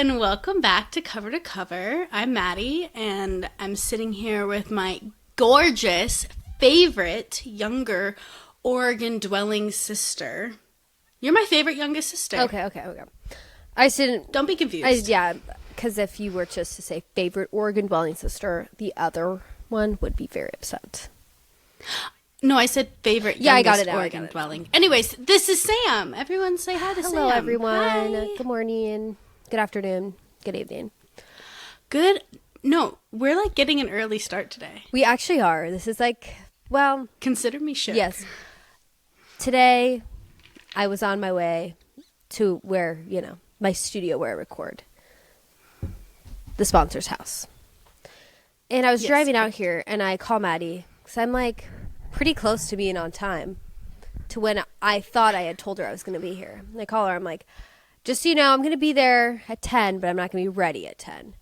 and welcome back to Cover to Cover. I'm Maddie, and I'm sitting here with my gorgeous, favorite, younger, Oregon-dwelling sister. You're my favorite youngest sister. Okay. I didn't... Don't be confused. Because if you were just to say favorite Oregon-dwelling sister, the other one would be very upset. No, I said favorite youngest Oregon-dwelling. Anyways, this is Sam. Everyone say hi to Sam. Hello, everyone. Hi. Good morning. Good afternoon. Good evening. No, we're like getting an early start today. We actually are. This is like, well... Consider me shook. Yes. Today, I was on my way to where, my studio where I record. The sponsor's house. And I was driving out here, and I call Maddie, because I'm like pretty close to being on time to when I thought I had told her I was going to be here. And I call her, I'm like, just so you know, I'm going to be there at 10, but I'm not going to be ready at 10.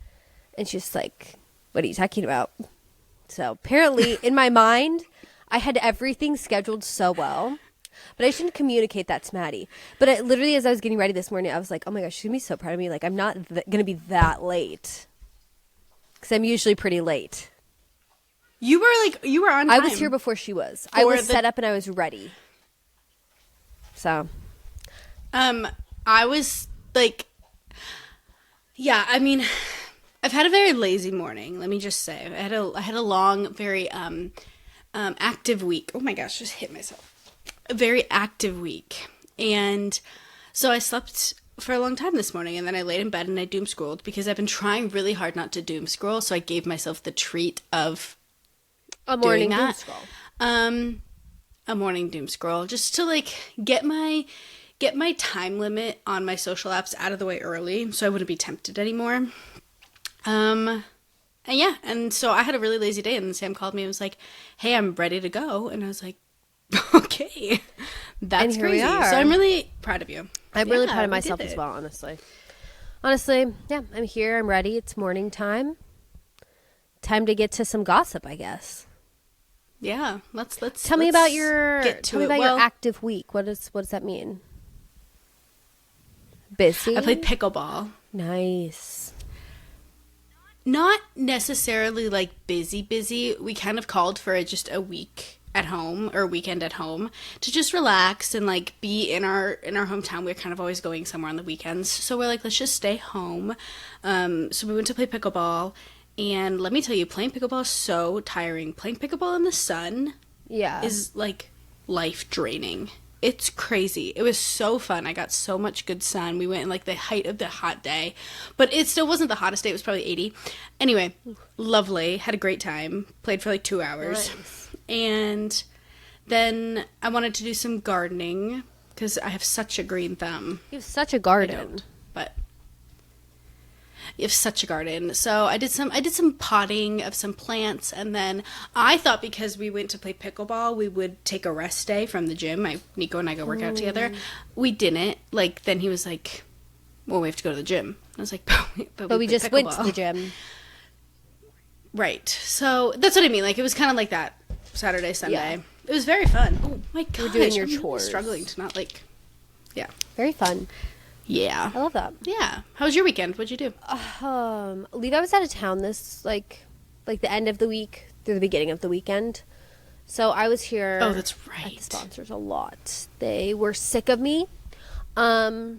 And she's like, what are you talking about? So apparently, in my mind, I had everything scheduled so well. But I shouldn't communicate that to Maddie. But literally, as I was getting ready this morning, I was like, oh my gosh, she's going to be so proud of me. Like, I'm not going to be that late. Because I'm usually pretty late. You were on time. I was here before she was. I was set up and I was ready. So. I was like, yeah, I mean, I've had a very lazy morning. Let me just say. I had a long, very active week. Oh my gosh, just hit myself. A very active week. And so I slept for a long time this morning, and then I laid in bed and I doom scrolled because I've been trying really hard not to doom scroll, so I gave myself the treat of a morning doing that. doom scroll. A morning doom scroll, just to like get my time limit on my social apps out of the way early, so I wouldn't be tempted anymore. And so I had a really lazy day, and then Sam called me and was like, "Hey, I'm ready to go," and I was like, "Okay, that's crazy." So I'm really proud of you. I'm really proud of myself as well, honestly. Honestly, yeah, I'm here. I'm ready. It's morning time. Time to get to some gossip, I guess. Yeah, let's tell me about your your active week. What does that mean? Busy? I played pickleball. Nice. Not necessarily like busy. We kind of called for just a week at home or weekend at home to just relax and like be in our hometown. We're kind of always going somewhere on the weekends, so we're like, let's just stay home. So we went to play pickleball, and let me tell you, playing pickleball is so tiring. Playing pickleball in the sun is like life draining. It's crazy. It was so fun. I got so much good sun. We went in like the height of the hot day, but it still wasn't the hottest day. It was probably 80. Anyway, lovely. Had a great time. Played for like 2 hours. Nice. And then I wanted to do some gardening because I have such a green thumb. You have such a garden. I don't, but you have such a garden. So I did some potting of some plants, and then I thought because we went to play pickleball, we would take a rest day from the gym. Nico and I go work out together. We didn't. Like, then he was like, well, we have to go to the gym. I was like, but we just went to the gym. Right. So that's what I mean. Like, it was kind of like that. Saturday, Sunday. Yeah. It was very fun. Oh my gosh. You were doing your chores. Really struggling to not like, yeah. Very fun. Yeah. I love that. Yeah. How was your weekend? What'd you do? Levi was out of town this, like the end of the week through the beginning of the weekend. So I was here. Oh, that's right. At the sponsors a lot. They were sick of me. But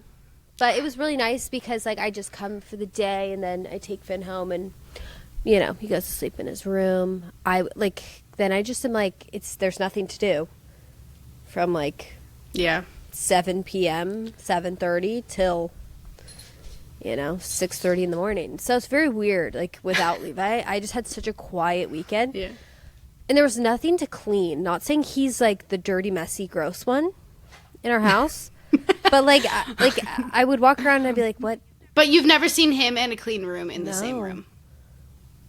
it was really nice because, like, I just come for the day and then I take Finn home and, he goes to sleep in his room. Then I just am like, there's nothing to do from 7 p.m., 7:30 till, 6:30 in the morning. So it's very weird, like, without Levi. I just had such a quiet weekend. Yeah. And there was nothing to clean. Not saying he's, like, the dirty, messy, gross one in our house. But, I would walk around and I'd be like, what? But you've never seen him and a clean room in the same room.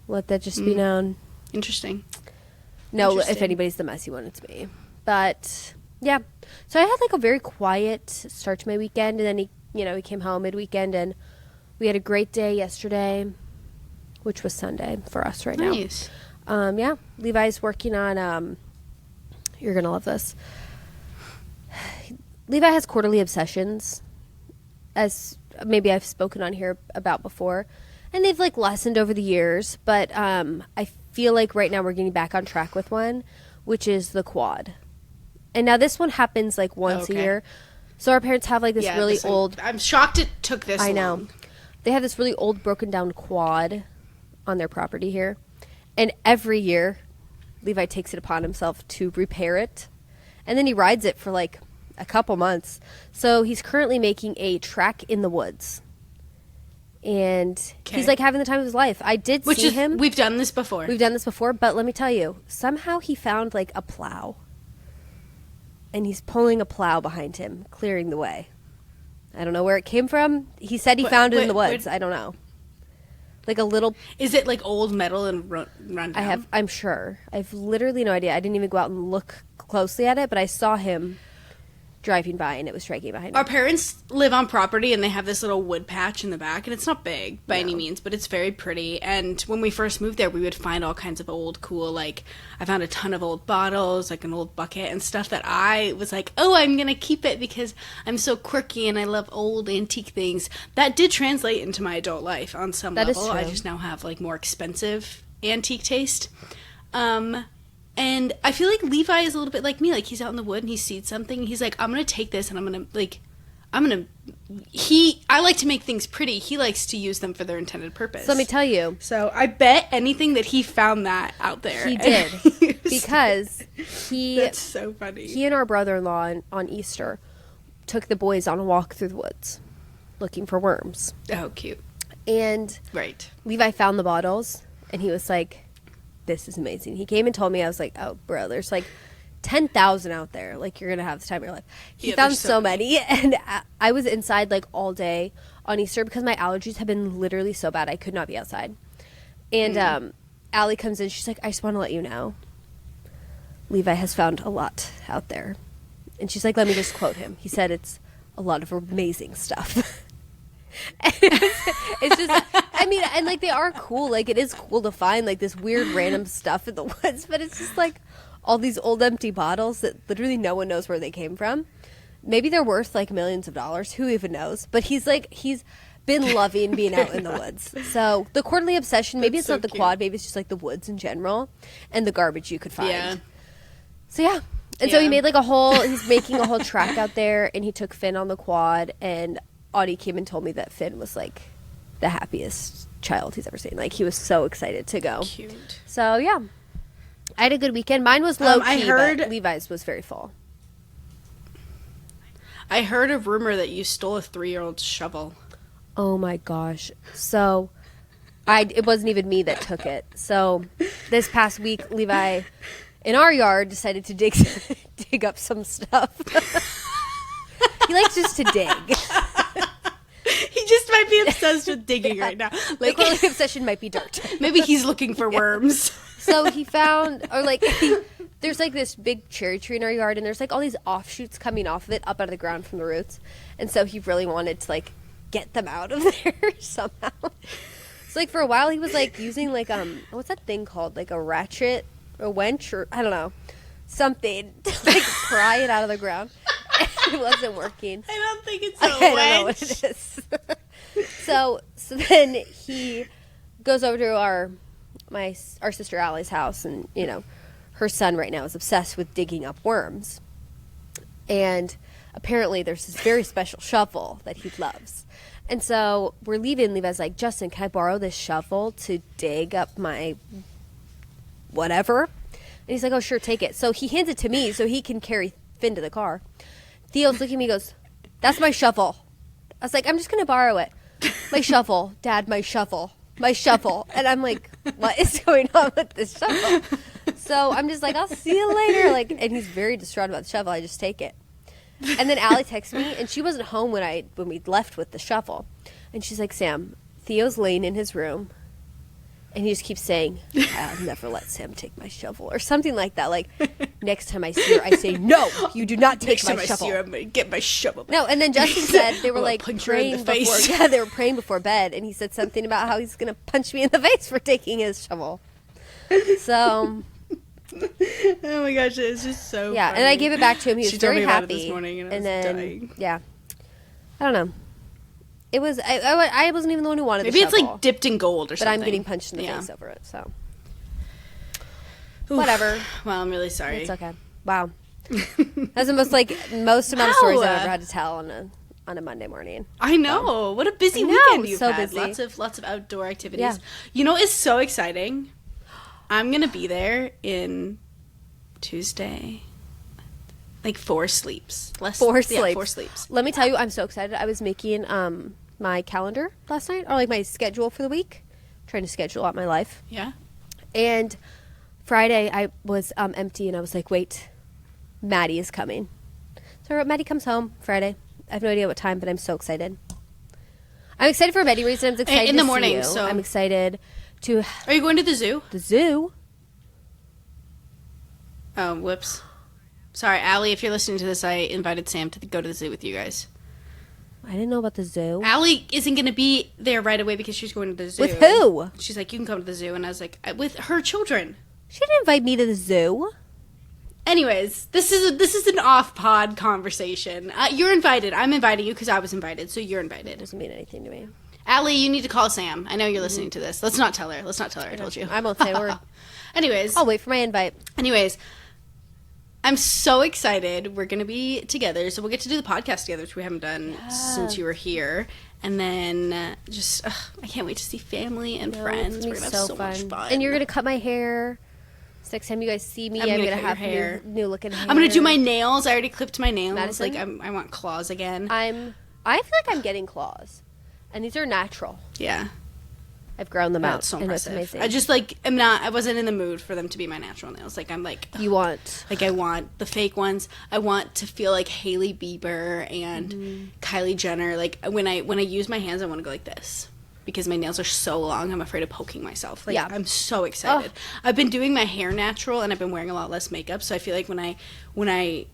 Let that just be known. Interesting. No, if anybody's the messy one, it's me. But, yeah. So I had, a very quiet start to my weekend. And then he came home mid-weekend. And we had a great day yesterday, which was Sunday for us right now. Nice. Yeah. Levi's working on, you're going to love this. Levi has quarterly obsessions. As maybe I've spoken on here about before, and they've like lessened over the years, but I feel like right now we're getting back on track with one, which is the quad. And now this one happens like once a year. So our parents have like this really old... I'm shocked it took this long. I know. They have this really old broken down quad on their property here. And every year, Levi takes it upon himself to repair it. And then he rides it for like a couple months. So he's currently making a track in the woods. And he's like having the time of his life. I did see him. We've done this before. But let me tell you, somehow he found like a plow. And he's pulling a plow behind him, clearing the way. I don't know where it came from. He said he found it in the woods. I don't know. Like a little... Is it like old metal and run down? I'm sure. I've literally no idea. I didn't even go out and look closely at it, but I saw him driving by and it was striking behind him. Our parents live on property and they have this little wood patch in the back, and it's not big by any means, but it's very pretty. And when we first moved there, we would find all kinds of old cool, like I found a ton of old bottles, like an old bucket and stuff that I was like, oh, I'm gonna keep it because I'm so quirky and I love old antique things. That did translate into my adult life on some level. Is true. I just now have like more expensive antique taste. And I feel like Levi is a little bit like me. Like, he's out in the wood and he sees something. And he's like, I'm going to take this and I like to make things pretty. He likes to use them for their intended purpose. So let me tell you. So I bet anything that he found that out there. He did. Because That's so funny. He and our brother-in-law on Easter took the boys on a walk through the woods looking for worms. Oh, cute. And right. Levi found the bottles and he was like, this is amazing. He came and told me, I was like, oh, bro, there's like 10,000 out there. Like, you're going to have the time of your life. He found so many. And I was inside like all day on Easter because my allergies have been literally so bad. I could not be outside. And Allie comes in. She's like, I just want to let you know, Levi has found a lot out there. And she's like, let me just quote him. He said it's a lot of amazing stuff. It's just, I mean, and like they are cool. Like, it is cool to find like this weird random stuff in the woods, but it's just like all these old empty bottles that literally no one knows where they came from. Maybe they're worth like millions of dollars. Who even knows? But he's been loving being out in the woods. So the quarterly obsession, maybe it's not the quad, maybe it's just like the woods in general and the garbage you could find. Yeah. So yeah. And so he made like he's making a whole track out there, and he took Finn on the quad, and Audie came and told me that Finn was like the happiest child he's ever seen. Like, he was so excited to go. Cute. So yeah, I had a good weekend. Mine was low key, but Levi's was very full. I heard a rumor that you stole a 3-year-old's shovel. Oh my gosh. So it wasn't even me that took it. So this past week, Levi in our yard decided to dig up some stuff. He likes just to dig. He just might be obsessed with digging right now. Like, the obsession might be dirt. Maybe he's looking for worms. So he found, or like, there's like this big cherry tree in our yard, and there's like all these offshoots coming off of it up out of the ground from the roots. And so he really wanted to like get them out of there somehow. So like for a while he was like using like, what's that thing called? Like a ratchet, a wench, or I don't know, something to like pry it out of the ground. It wasn't working. I don't think it's a wench. I don't know what it is. So then he goes over to our sister Allie's house, and you know, her son right now is obsessed with digging up worms. And apparently there's this very special shovel that he loves. And so we're leaving. Levi's like, Justin, can I borrow this shovel to dig up my whatever? And he's like, oh, sure, take it. So he hands it to me so he can carry Finn to the car. Theo's looking at me and goes, that's my shovel. I was like, I'm just going to borrow it. My shovel. Dad, my shovel. My shovel. And I'm like, what is going on with this shovel? So I'm just like, I'll see you later. Like, and he's very distraught about the shovel. I just take it. And then Allie texts me, and she wasn't home when we left with the shovel. And she's like, Sam, Theo's laying in his room, and he just keeps saying, I'll never let Sam take my shovel, or something like that. Like, next time I see her, I say, no, you do not take my shovel. Next time I see her, I'm going to get my shovel. No, and then Justin said they were like praying before. Yeah, they were praying before bed, and he said something about how he's going to punch me in the face for taking his shovel. So... Oh my gosh, it's just so funny. And I gave it back to him. He was very happy. This morning and I was dying. Yeah, I don't know. It was. I wasn't even the one who wanted. Maybe the it's shovel, like dipped in gold or but something. I'm getting punched in the Yeah. face over it. So Oof. whatever. Well, I'm really sorry. It's okay. Wow. That's the most amount of stories I've ever had to tell on a Monday morning. I know. What a busy I know, weekend you've so had. busy. Lots of outdoor activities. Yeah. You know, it's so exciting. I'm gonna be there in Tuesday. Like 4 sleeps. 4 sleeps. Yeah, 4 sleeps. Let me tell you, I'm so excited. I was making my calendar last night, or like my schedule for the week, trying to schedule out my life. Yeah. And Friday I was empty, and I was like, wait, Maddie is coming. So I wrote, Maddie comes home Friday. I have no idea what time, but I'm so excited. I'm excited for many reasons. I'm excited in the to morning, see you. so- I'm excited to Are you going to the zoo? the zoo. Oh, whoops. Sorry, Allie, if you're listening to this, I invited Sam to go to the zoo with you guys. I didn't know about the zoo. Allie isn't going to be there right away because she's going to the zoo. With who? She's like, you can come to the zoo. And I was like, with her children. She didn't invite me to the zoo. Anyways, this is an off-pod conversation. You're invited. I'm inviting you because I was invited, so you're invited. Doesn't mean anything to me. Allie, you need to call Sam. I know you're listening to this. Let's not tell her. I told you. I won't say a word. Anyways. I'll wait for my invite. Anyways, I'm so excited. We're going to be together, so we'll get to do the podcast together, which we haven't done since you were here. And then I can't wait to see family and friends. It's We're gonna going be to have so much fun. And you're going to cut my hair. So next time you guys see me, I'm going to have hair. new looking hair. I'm going to do my nails. I already clipped my nails. Madison? Like, I want claws again. I feel like I'm getting claws. And these are natural. Yeah. I've grown them out. That's so and it's impressive. amazing. I just I wasn't in the mood for them to be my natural nails. Like, I'm like, You want. like, I want the fake ones. I want to feel like Hailey Bieber and Kylie Jenner. Like, when I use my hands, I want to go like this. Because my nails are so long, I'm afraid of poking myself. Like, Yeah. I'm so excited. I've been doing my hair natural, and I've been wearing a lot less makeup. So I feel like when I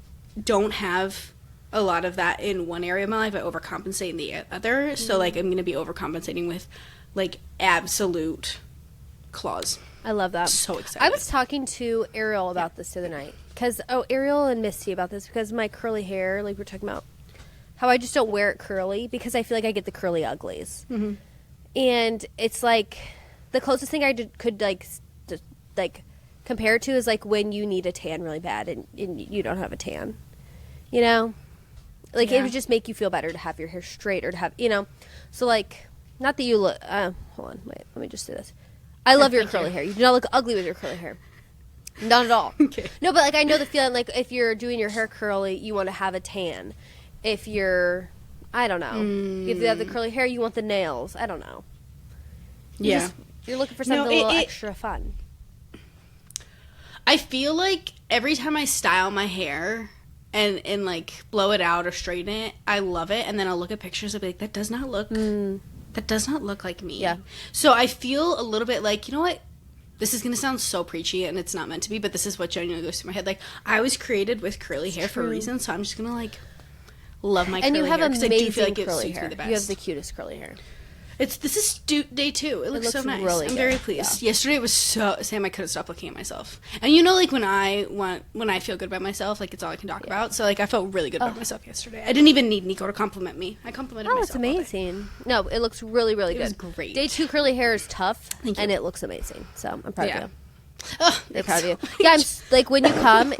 don't have a lot of that in one area of my life, I overcompensate in the other. So, like, I'm going to be overcompensating with, like, absolute claws. I love that. So excited. I was talking to Ariel about this the other night. Ariel and Misty about this because my curly hair, like we're talking about, how I just don't wear it curly because I feel like I get the curly uglies. Mm-hmm. And it's like the closest thing I could compare it to is like when you need a tan really bad and you don't have a tan, you know, like it would just make you feel better to have your hair straight or to have, you know, so like not that you look. Hold on, wait, let me just do this. I love your curly hair. You do not look ugly with your curly hair. Not at all. Okay. No, but like I know the feeling. Like if you're doing your hair curly, you want to have a tan. If you're I don't know. If you have the curly hair, you want the nails. I don't know. You're looking for something a little extra fun. I feel like every time I style my hair and like blow it out or straighten it, I love it. And then I'll look at pictures and be like, that does not look like me. Yeah. So I feel a little bit like, you know what? This is going to sound so preachy and it's not meant to be, but this is what genuinely goes through my head. Like, I was created with curly hair for a reason, so I'm just going to like love my curly hair. And you have amazing I do feel like it curly suits hair. me the best. You have the cutest curly hair. This is day 2. It looks so nice. really I'm good. very pleased. Yeah. Yesterday it was so Sam. I couldn't stop looking at myself. And you know, like when I feel good about myself, like it's all I can talk about. So like I felt really good about myself yesterday. I didn't even need Nico to compliment me. I complimented myself. It's amazing. No, it looks really, really good. It was great. Day 2 curly hair is tough, Thank you. and it looks amazing. So I'm proud of you. Oh, They're proud of you. Yeah, I'm like when you come,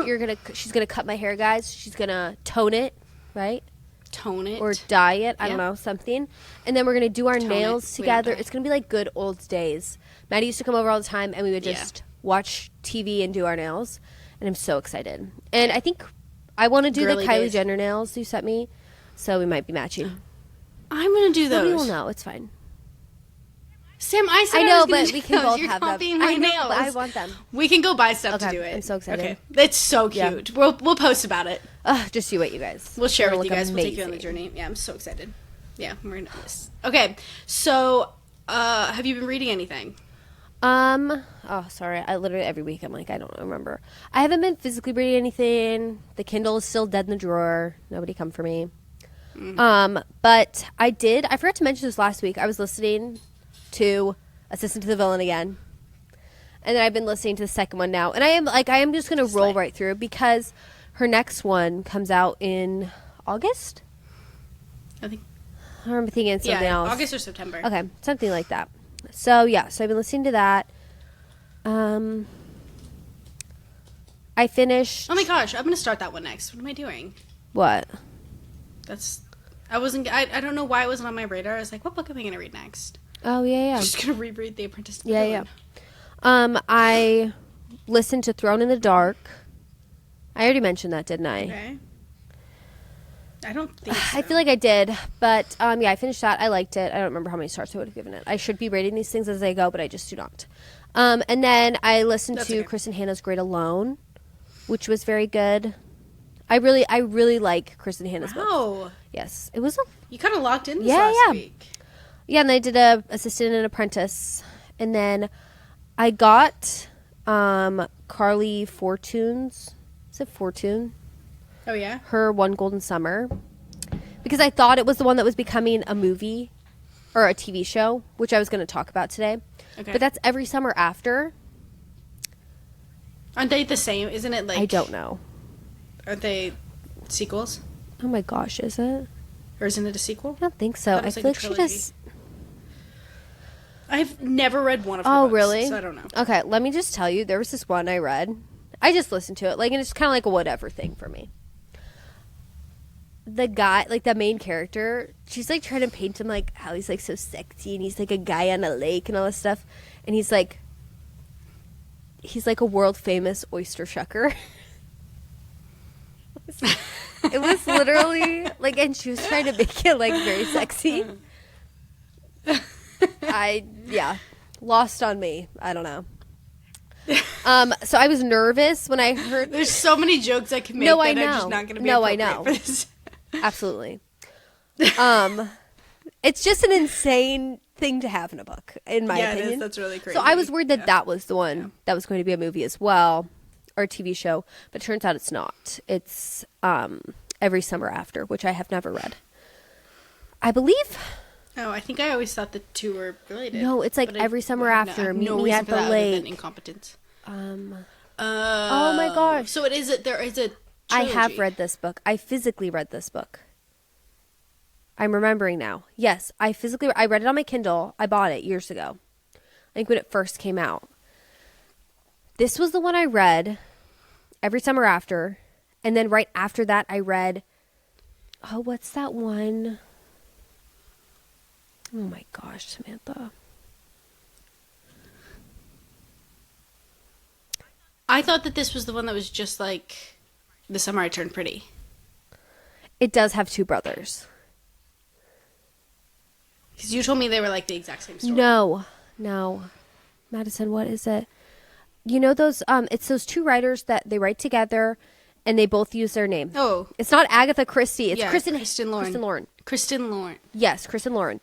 she's gonna cut my hair, guys. She's gonna tone it, right? Tone it Or dye it. I don't Yeah. know, something. And then we're gonna do our Tone nails it. We don't together. dye. It's gonna be like good old days. Maddie used to come over all the time, and we would just watch TV and do our nails. And I'm so excited. And I think I want to do Girly the Kylie days. Jenner nails you sent me, so we might be matching. I'm gonna do those. Nobody will know. It's fine. Sam, I said I know, was gonna but do we can those. both You're have them. copying my I know, nails. but I want them. We can go buy stuff to Okay, do it. I'm so excited. Okay, it's so cute. Yeah. We'll post about it. Just you wait, you guys. We'll share It'll with you look guys. We'll take you on the amazing. journey. Yeah, I'm so excited. Yeah, we're gonna do this. Okay, so have you been reading anything? Oh, sorry. I literally every week I'm like, I don't remember. I haven't been physically reading anything. The Kindle is still dead in the drawer. Nobody come for me. But I forgot to mention this last week. I was listening to Assistant to the Villain again. And then I've been listening to the second one now. And I am just going to roll right through because her next one comes out in August. I think I'm thinking something else. August or September. Okay, something like that. So yeah, so I've been listening to that. I finished. Oh my gosh, I'm gonna start that one next. What am I doing? What? I don't know why it wasn't on my radar. I was like, what book am I gonna read next? Oh yeah. I'm just gonna reread The Apprentice. Yeah. I listened to Throne in the Dark. I already mentioned that, didn't I? Okay. I don't think so. I feel like I did, but yeah, I finished that. I liked it. I don't remember how many stars I would have given it. I should be rating these things as they go, but I just do not. And then I listened to Chris and Hannah's Great Alone, which was very good. I really like Chris and Hannah's book. Yes, it was. You kind of locked in this last week. Yeah, and I did a Assistant and Apprentice, and then I got Carly Fortune's. Is it Fortune? Oh yeah. Her One Golden Summer, because I thought it was the one that was becoming a movie or a TV show, which I was going to talk about today. Okay. But that's Every Summer After. Aren't they the same? Isn't it like? I don't know. Aren't they sequels? Oh my gosh, is it? Or isn't it a sequel? I don't think so. I feel like she just. I've never read one of her books, really? so I don't know. Okay, let me just tell you. There was this one I read. I just listened to it, and it's kind of like a whatever thing for me. The guy, the main character, she's trying to paint him how he's so sexy, and he's a guy on a lake and all this stuff, and he's a world famous oyster shucker. It was literally and she was trying to make it very sexy. Lost on me. I don't know. So I was nervous when I heard. There's so many jokes I can make that I'm just not going to be I appropriate know. for this. Absolutely. It's just an insane thing to have in a book, in my opinion. It is. That's really crazy. So I was worried that was the one that was going to be a movie as well, or a TV show, but it turns out it's not. It's Every Summer After, which I have never read. I believe. Oh, I think I always thought the two were related. No, it's Every Summer After. Meet me at the lake. Incompetence. Oh my gosh! So there is a. I have read this book. I physically read this book. I'm remembering now. Yes, I read it on my Kindle. I bought it years ago. I think when it first came out. This was the one I read Every Summer After. And then right after that, I read, what's that one? Oh my gosh, Samantha. I thought that this was the one that was just The Summer I Turned Pretty. It does have two brothers. Because you told me they were the exact same story. No. Madison, what is it? You know those, it's those two writers that they write together and they both use their name. Oh. It's not Agatha Christie. It's Kristen Lauren. Kristen Lauren. Yes, Kristen Lauren.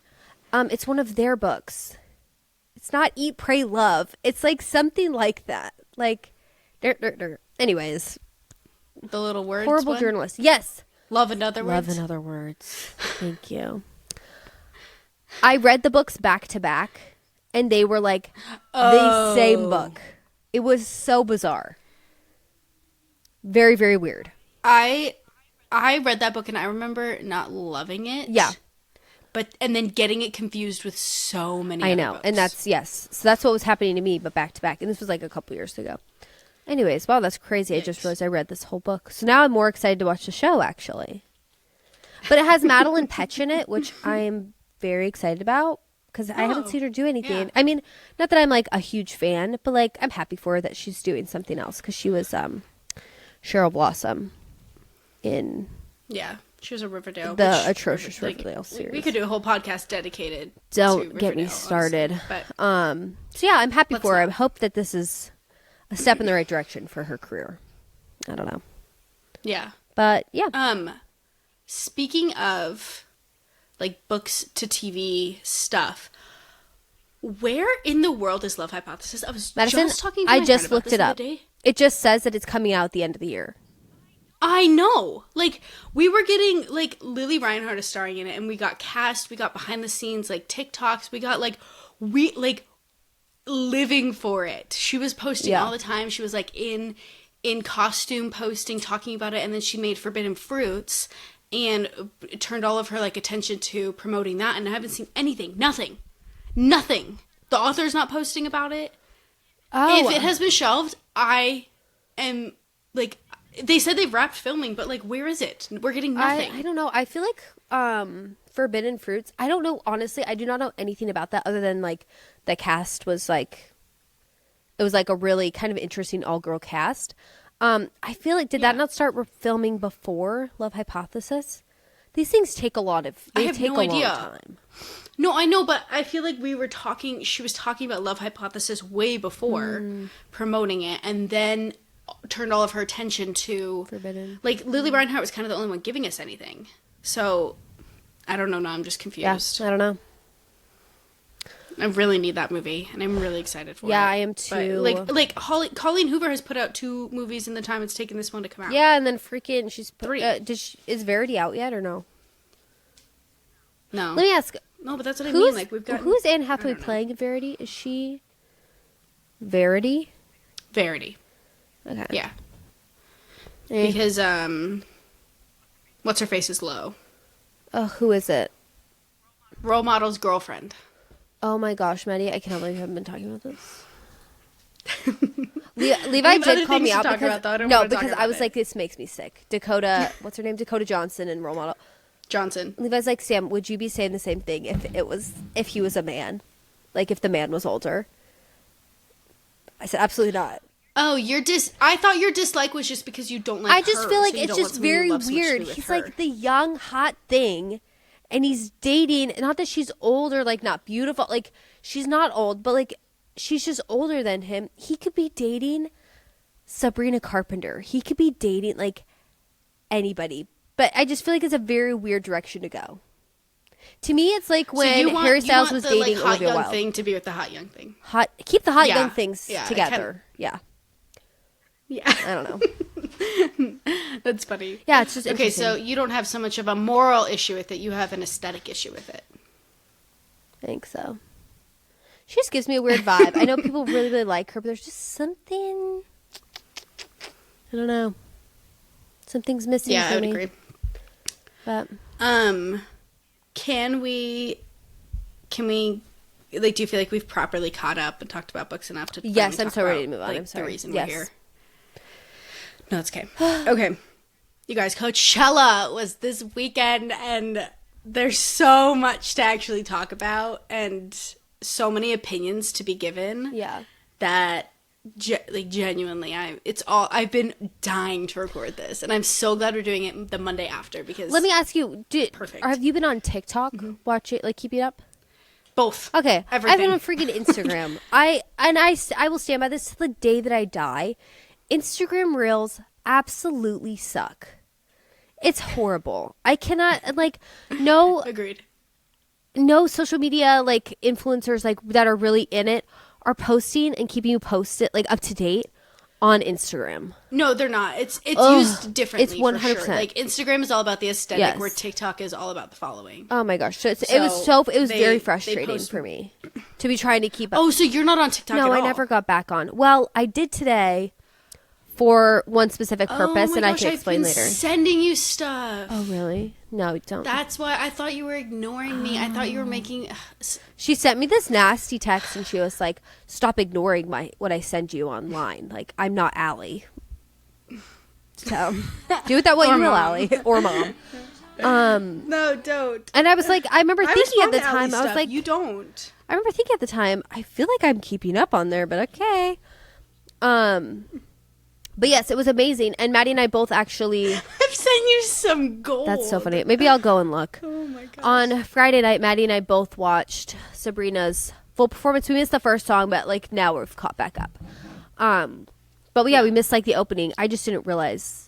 It's one of their books. It's not Eat, Pray, Love. It's something like that. Anyways. The little words. Horrible one? Journalist. Yes. Love in Other Words. Love in Other Words. Thank you. I read the books back to back, and they were the same book. It was so bizarre. Very, very weird. I read that book, and I remember not loving it. Yeah. And then getting it confused with so many I other know. books. And so that's what was happening to me, but back to back. And this was a couple years ago. Anyways, wow, that's crazy. Yikes. I just realized I read this whole book. So now I'm more excited to watch the show, actually. But it has Madeline Petch in it, which I'm very excited about because I haven't seen her do anything. Yeah. I mean, not that I'm a huge fan, but I'm happy for her that she's doing something else because she was Cheryl Blossom in she was a Riverdale, atrocious Riverdale series. We could do a whole podcast dedicated. Don't get me started. Honestly, but so yeah, I'm happy for her. I hope that this is a step in the right direction for her career. I don't know. Yeah, but yeah. Speaking of books to TV stuff, where in the world is Love Hypothesis? I was just talking to my friend about looked this it up. the other day. It just says that it's coming out at the end of the year. I know. We were getting Lily Reinhart is starring in it, and we got cast, we got behind the scenes TikToks, we got living for it. She was posting all the time. She was in costume posting, talking about it, and then she made Forbidden Fruits. and turned all of her like attention to promoting that, and I haven't seen anything. Nothing. The author's not posting about it. Oh. If it has been shelved, I am like, they said they've wrapped filming, but like, where is it? We're getting nothing. I don't know. I feel like Forbidden Fruits, I don't know, honestly, I do not know anything about that other than like the cast was like, it was like a really kind of interesting all-girl cast. I feel like, did that not start filming before Love Hypothesis? These things take a lot of, they take a long time. No, I know, but I feel like she was talking about Love Hypothesis way before promoting it, and then turned all of her attention to Forbidden. Like, Lily Reinhart was kind of the only one giving us anything. So, I don't know, now I'm just confused. Yeah, I don't know. I really need that movie, and I'm really excited for it. Yeah, I am too. But, like Colleen Hoover has put out 2 movies in the time it's taken this one to come out. Yeah, and then freaking, she's 3. Is Verity out yet or no? No. Let me ask. No, but that's what I mean. Like, we've got. Who's Anne Hathaway playing in Verity? Is she Verity? Verity. Okay. Yeah. Because what's her face is Low. Oh, who is it? Role model's girlfriend. Oh my gosh, Maddie, I cannot believe you haven't been talking about this. Levi did call me out because I was like, this makes me sick. What's her name? Dakota Johnson and role model Johnson. Levi's like, Sam, would you be saying the same thing if he was a man, like if the man was older? I said absolutely not. Oh, I thought your dislike was just because you don't like I just her, feel like so it's just very weird. He's like the young hot thing, and he's dating. Not that she's old or like not beautiful. Like she's not old, but like she's just older than him. He could be dating Sabrina Carpenter. He could be dating like anybody. But I just feel like it's a very weird direction to go. To me, it's like when Harry Styles was dating Olivia Wilde. Thing to be with the hot young thing. Keep the hot young things together. Yeah. I don't know. That's funny. Yeah, it's just interesting. Okay, so you don't have so much of a moral issue with it. You have an aesthetic issue with it. I think so. She just gives me a weird vibe. I know people really, really like her, but there's just something. I don't know. Something's missing. Yeah, for I would me. agree. But can we like? Do you feel like we've properly caught up and talked about books enough to? Yes, I'm so ready to move on. Like, I'm sorry. The reason we're here. No, it's okay. Okay, you guys, Coachella was this weekend, and there's so much to actually talk about, and so many opinions to be given. Yeah. That genuinely, I've been dying to record this, and I'm so glad we're doing it the Monday after because. Let me ask you, perfect. Have you been on TikTok? Watch it, like keeping up. Both. Okay. Everything. I've been on freaking Instagram. I will stand by this to the day that I die. Instagram Reels absolutely suck. It's horrible. I cannot no Agreed. No social media like influencers like that are really in it are posting and keeping you posted like up to date on Instagram. No, they're not. It's used differently. It's 100%. For sure. Like Instagram is all about the aesthetic, Yes. where TikTok is all about the following. Oh my gosh. It was very frustrating for me to be trying to keep up. Oh, so you're not on TikTok at all? No, I never got back on. Well, I did today for one specific purpose, and I can explain later. Sending you stuff. Oh, really? No, don't. That's why I thought you were ignoring me. I thought you were making. She sent me this nasty text, and she was like, "Stop ignoring what I send you online. Like, I'm not Allie. So do with that what you will, Allie or Mom." No, don't. And I was like, I remember thinking at the time, I was like, you don't. I remember thinking at the time, I feel like I'm keeping up on there, but okay. But yes, it was amazing. And Maddie and I both actually... I've sent you some gold. That's so funny. Maybe I'll go and look. Oh my gosh. On Friday night, Maddie and I both watched Sabrina's full performance. We missed the first song, but like now we've caught back up. But we missed like the opening. I just didn't realize.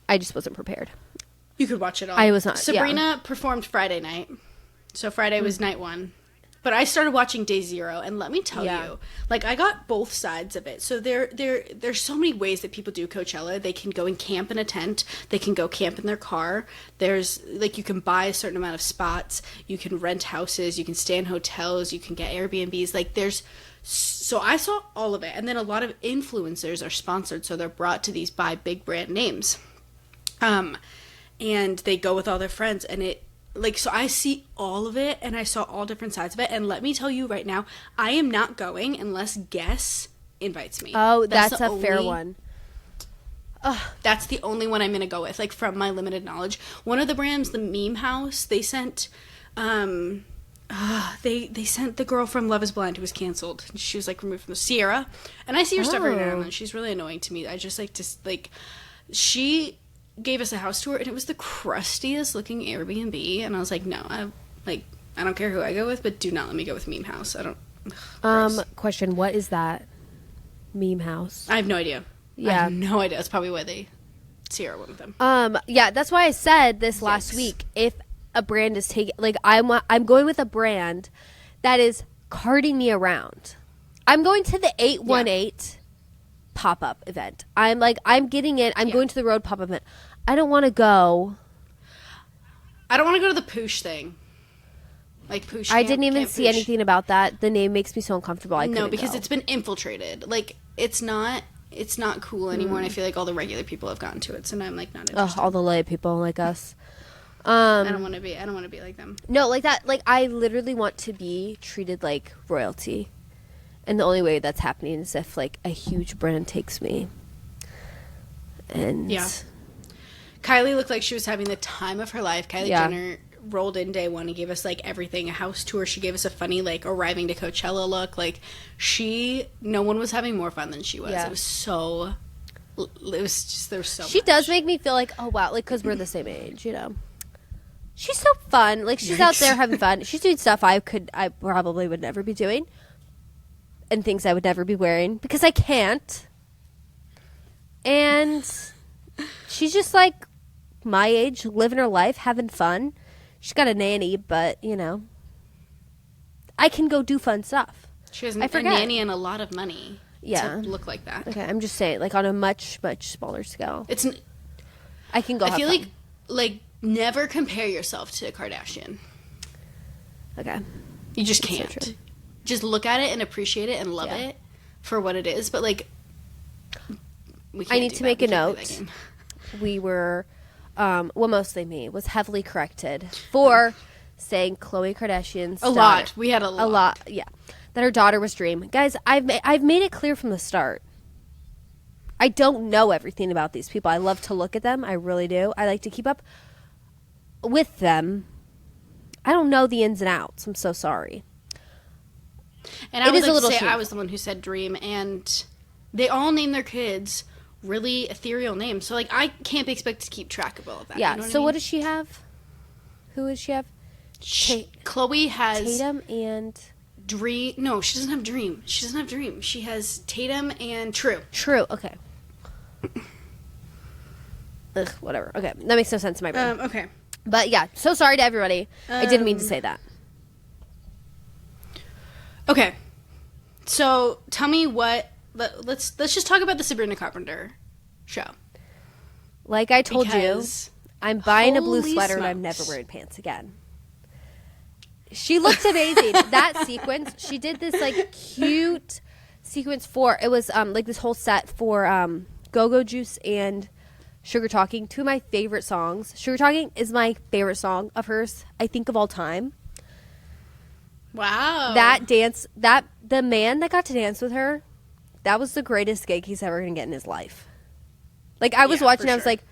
I just wasn't prepared. You could watch it all. I was not. Sabrina performed Friday night. So Friday was night one. But I started watching day 0, and let me tell you, like, I got both sides of it. So there's so many ways that people do Coachella. They can go and camp in a tent. They can go camp in their car. There's, like, you can buy a certain amount of spots. You can rent houses. You can stay in hotels. You can get Airbnbs. Like, so I saw all of it. And then a lot of influencers are sponsored, so they're brought to these by big brand names. and they go with all their friends, and it like, so I see all of it, and I saw all different sides of it, and let me tell you right now, I am not going unless Guess invites me. Oh, that's a fair one. That's the only one I'm gonna go with, like, from my limited knowledge. One of the brands, the Meme House, they sent they sent the girl from Love is Blind who was canceled. She was like removed from the Sierra, and I see her stuff every now and then. She's really annoying to me. I just like to like, she gave us a house tour, and it was the crustiest looking Airbnb, and I was like, no, I don't care who I go with, but do not let me go with Meme House. I don't. Gross. Question: what is that? Meme House? I have no idea. Yeah, I have no idea. That's probably why Sierra went with them. Yeah, that's why I said this last week. If a brand is taking, like, I'm going with a brand that is carting me around. I'm going to the 818 pop-up event. I'm getting in. I'm going to the road pop-up event. I don't want to go. I don't want to go to the Poosh thing. Like Poosh. I didn't even see anything about that. The name makes me so uncomfortable. No, because it's been infiltrated. Like, it's not cool anymore, and I feel like all the regular people have gotten to it, so now I'm like not interested. All the lay people like us. I don't want to be like them. No, like that. Like, I literally want to be treated like royalty, and the only way that's happening is if like a huge brand takes me. And yeah, Kylie looked like she was having the time of her life. Kylie Jenner rolled in day one and gave us like everything, a house tour. She gave us a funny like arriving to Coachella look. Like, no one was having more fun than she was. It was so. It was just, there was so. She does make me feel like, oh wow, like, because we're the same age, you know. She's so fun. Like, she's out there having fun. She's doing stuff I probably would never be doing, and things I would never be wearing because I can't. And she's just like my age, living her life, having fun. She's got a nanny, but you know, I can go do fun stuff. She has a nanny and a lot of money. Yeah, to look like that. Okay, I'm just saying, like, on a much, much smaller scale. I can go. I feel like never compare yourself to a Kardashian. Okay. You just can't. So just look at it and appreciate it and love it for what it is. But like, I need to make a note. We were, well, mostly me, was heavily corrected for saying Khloe Kardashian's a lot. We had a lot. Yeah. That her daughter was Dream. Guys, I've made it clear from the start. I don't know everything about these people. I love to look at them. I really do. I like to keep up with them. I don't know the ins and outs. I'm so sorry. And I was the one who said Dream, and they all name their kids really ethereal names. So like, I can't be expected to keep track of all of that. Yeah. You know what So I mean? what does she have? Who does she have? Khloe has Tatum and Dream. No, she doesn't have Dream. She has Tatum and True. Okay. Ugh, whatever. Okay, that makes no sense in my brain. Okay. But yeah, so sorry to everybody. I didn't mean to say that. Okay. So tell me let's just talk about the Sabrina Carpenter show. Like I told you, I'm buying a blue sweater and I'm never wearing pants again. She looked amazing. That sequence, she did this like cute sequence for, it was like this whole set for Go-Go Juice and Sugar Talking, two of my favorite songs. Sugar Talking is my favorite song of hers, I think, of all time. Wow. That dance, the man that got to dance with her, that was the greatest gig he's ever going to get in his life. Like, I was watching, I was like,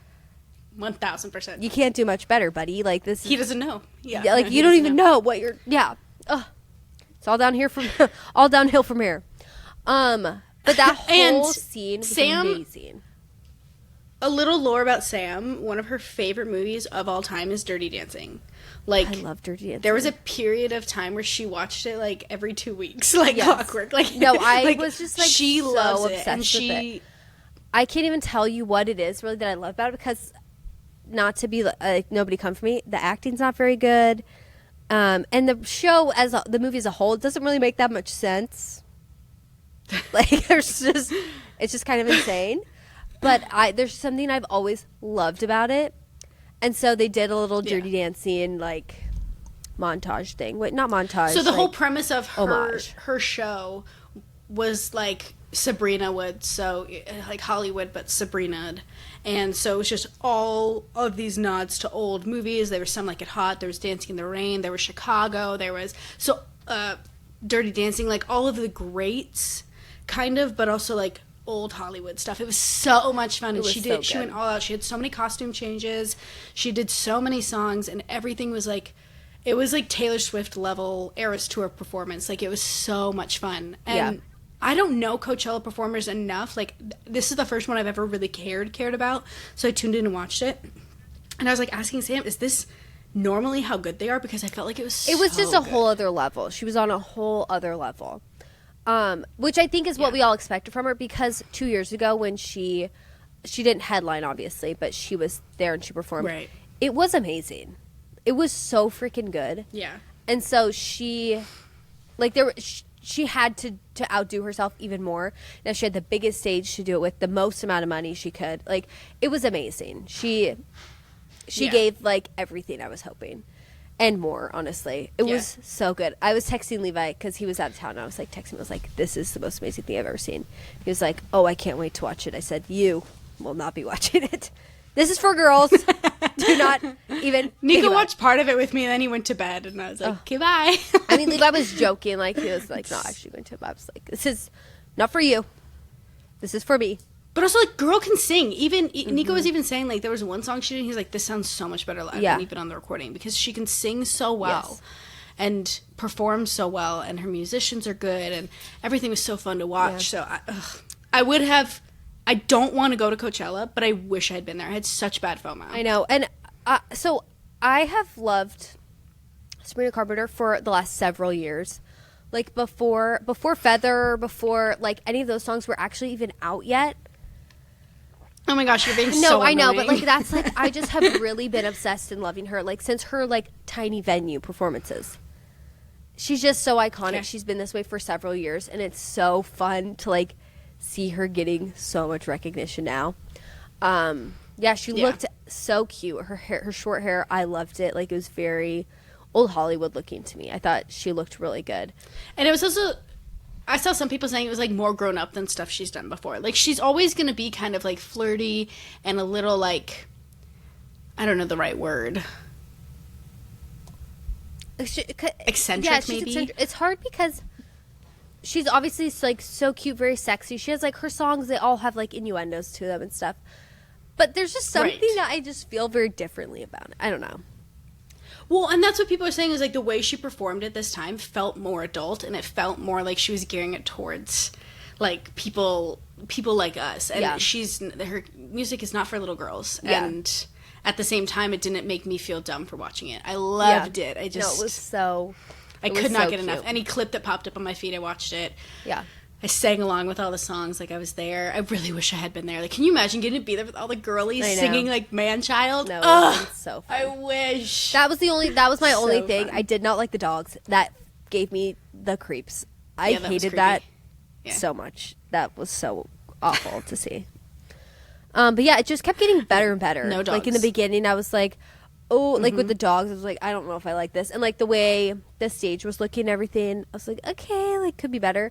1,000%. You can't do much better, buddy. Like, this. He doesn't know. Yeah. Like, you don't even know what you're. Yeah. Ugh. It's all down here all downhill from here. But that whole scene was amazing. A little lore about Sam. One of her favorite movies of all time is Dirty Dancing. Like, I love Dirty Dancing. There was a period of time where she watched it like every 2 weeks, like clockwork. Like, no, I like, was just like she so loves obsessed it, and with it. I can't even tell you what it is really that I love about it, because not to be like nobody come for me, the acting's not very good, and the show the movie as a whole doesn't really make that much sense. Like, it's just kind of insane. But there's something I've always loved about it. And so they did a little Dirty Dancing, like, montage thing. Wait, not montage. So the whole premise of her show was, like, Sabrina would, so like Hollywood, but Sabrina. And so it was just all of these nods to old movies. There was Some Like It Hot, there was Dancing in the Rain, there was Chicago, there was Dirty Dancing, like all of the greats, kind of, but also like old Hollywood stuff. It was so much fun, and she went all out. She had so many costume changes. She did so many songs, and everything was like, it was like Taylor Swift level Eras Tour performance. Like, it was so much fun. And I don't know Coachella performers enough. Like, this is the first one I've ever really cared about. So I tuned in and watched it. And I was like asking Sam, is this normally how good they are? Because I felt like it was so just a whole other level. She was on a whole other level. Which I think is what we all expected from her, because 2 years ago when she didn't headline, obviously, but she was there and she performed. Right. It was amazing. It was so freaking good. Yeah. And so she had to outdo herself even more. Now she had the biggest stage to do it with, the most amount of money she could. Like, it was amazing. She gave like everything I was hoping, and more, honestly. It was so good. I was texting Levi because he was out of town. And I was like texting him. I was like, "This is the most amazing thing I've ever seen." He was like, "Oh, I can't wait to watch it." I said, "You will not be watching it. This is for girls. Do not even." Nico watched part of it with me, and then he went to bed, and I was like, "Okay, bye." I mean, Levi was joking. Like, he was like, not actually going to. I was like, "This is not for you. This is for me." But also, like, girl can sing. Even Nico was even saying, like, there was one song she did, and he's like, this sounds so much better live than even on the recording, because she can sing so well and perform so well, and her musicians are good, and everything was so fun to watch. So I don't want to go to Coachella, but I wish I had been there. I had such bad FOMO. I know. And so I have loved Sabrina Carpenter for the last several years. Like, before Feather, before, like, any of those songs were actually even out yet. Oh my gosh, you're being so No, I annoying. know, but, like, that's, like, I just have really been obsessed in loving her, like, since her, like, tiny venue performances. She's just so iconic. Yeah. She's been this way for several years, and it's so fun to, like, see her getting so much recognition now. She looked so cute. Her hair, her short hair, I loved it. Like, it was very old Hollywood looking to me. I thought she looked really good. And it was also, I saw some people saying it was, like, more grown up than stuff she's done before. Like, she's always going to be kind of, like, flirty and a little, like, I don't know the right word. Eccentric, maybe? Eccentric. It's hard because she's obviously, like, so cute, very sexy. She has, like, her songs, they all have, like, innuendos to them and stuff. But there's just something that I just feel very differently about it. I don't know. Well, and that's what people are saying is, like, the way she performed at this time felt more adult, and it felt more like she was gearing it towards, like, people like us. And her music is not for little girls. Yeah. And at the same time, it didn't make me feel dumb for watching it. I loved it. I just... No, it was so... I could not get enough. Any clip that popped up on my feed, I watched it. Yeah. I sang along with all the songs like I was there. I really wish I had been there. Like, can you imagine getting to be there with all the girlies singing, like, Man-Child? No, it was so fun. I wish. That was my only thing. I did not like the dogs. That gave me the creeps. I hated that so much. That was so awful to see. But yeah, it just kept getting better and better. No dogs. Like, in the beginning, I was like, oh, like, with the dogs, I was like, I don't know if I like this. And, like, the way the stage was looking and everything, I was like, okay, like, could be better.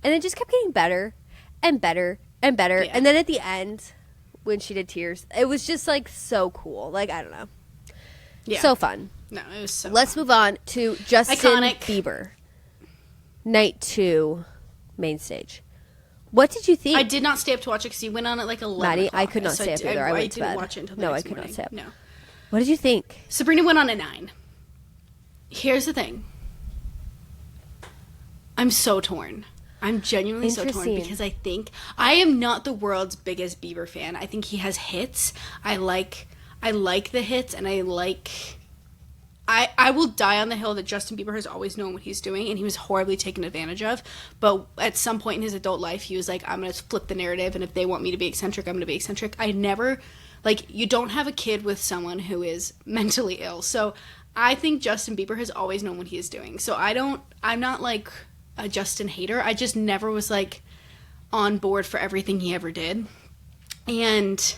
And it just kept getting better and better and better. Yeah. And then at the end, when she did Tears, it was just, like, so cool. Like, I don't know. Yeah. So fun. No, it was so Let's fun. move on to Justin Bieber. Night 2, main stage. What did you think? I did not stay up to watch it because he went on at, like, 11 Maddie, o'clock. I could not stay up either. I went to bed. Didn't watch it until the next I could morning. not stay up. No. What did you think? Sabrina went on at 9. Here's the thing. I'm so torn. I'm genuinely so torn because I think I am not the world's biggest Bieber fan. I think he has hits. I like the hits, and I will die on the hill that Justin Bieber has always known what he's doing, and he was horribly taken advantage of. But at some point in his adult life, he was like, I'm going to flip the narrative, and if they want me to be eccentric, I'm going to be eccentric. I never, like, you don't have a kid with someone who is mentally ill. So I think Justin Bieber has always known what he is doing. So I'm not, like, a Justin hater. I just never was, like, on board for everything he ever did. And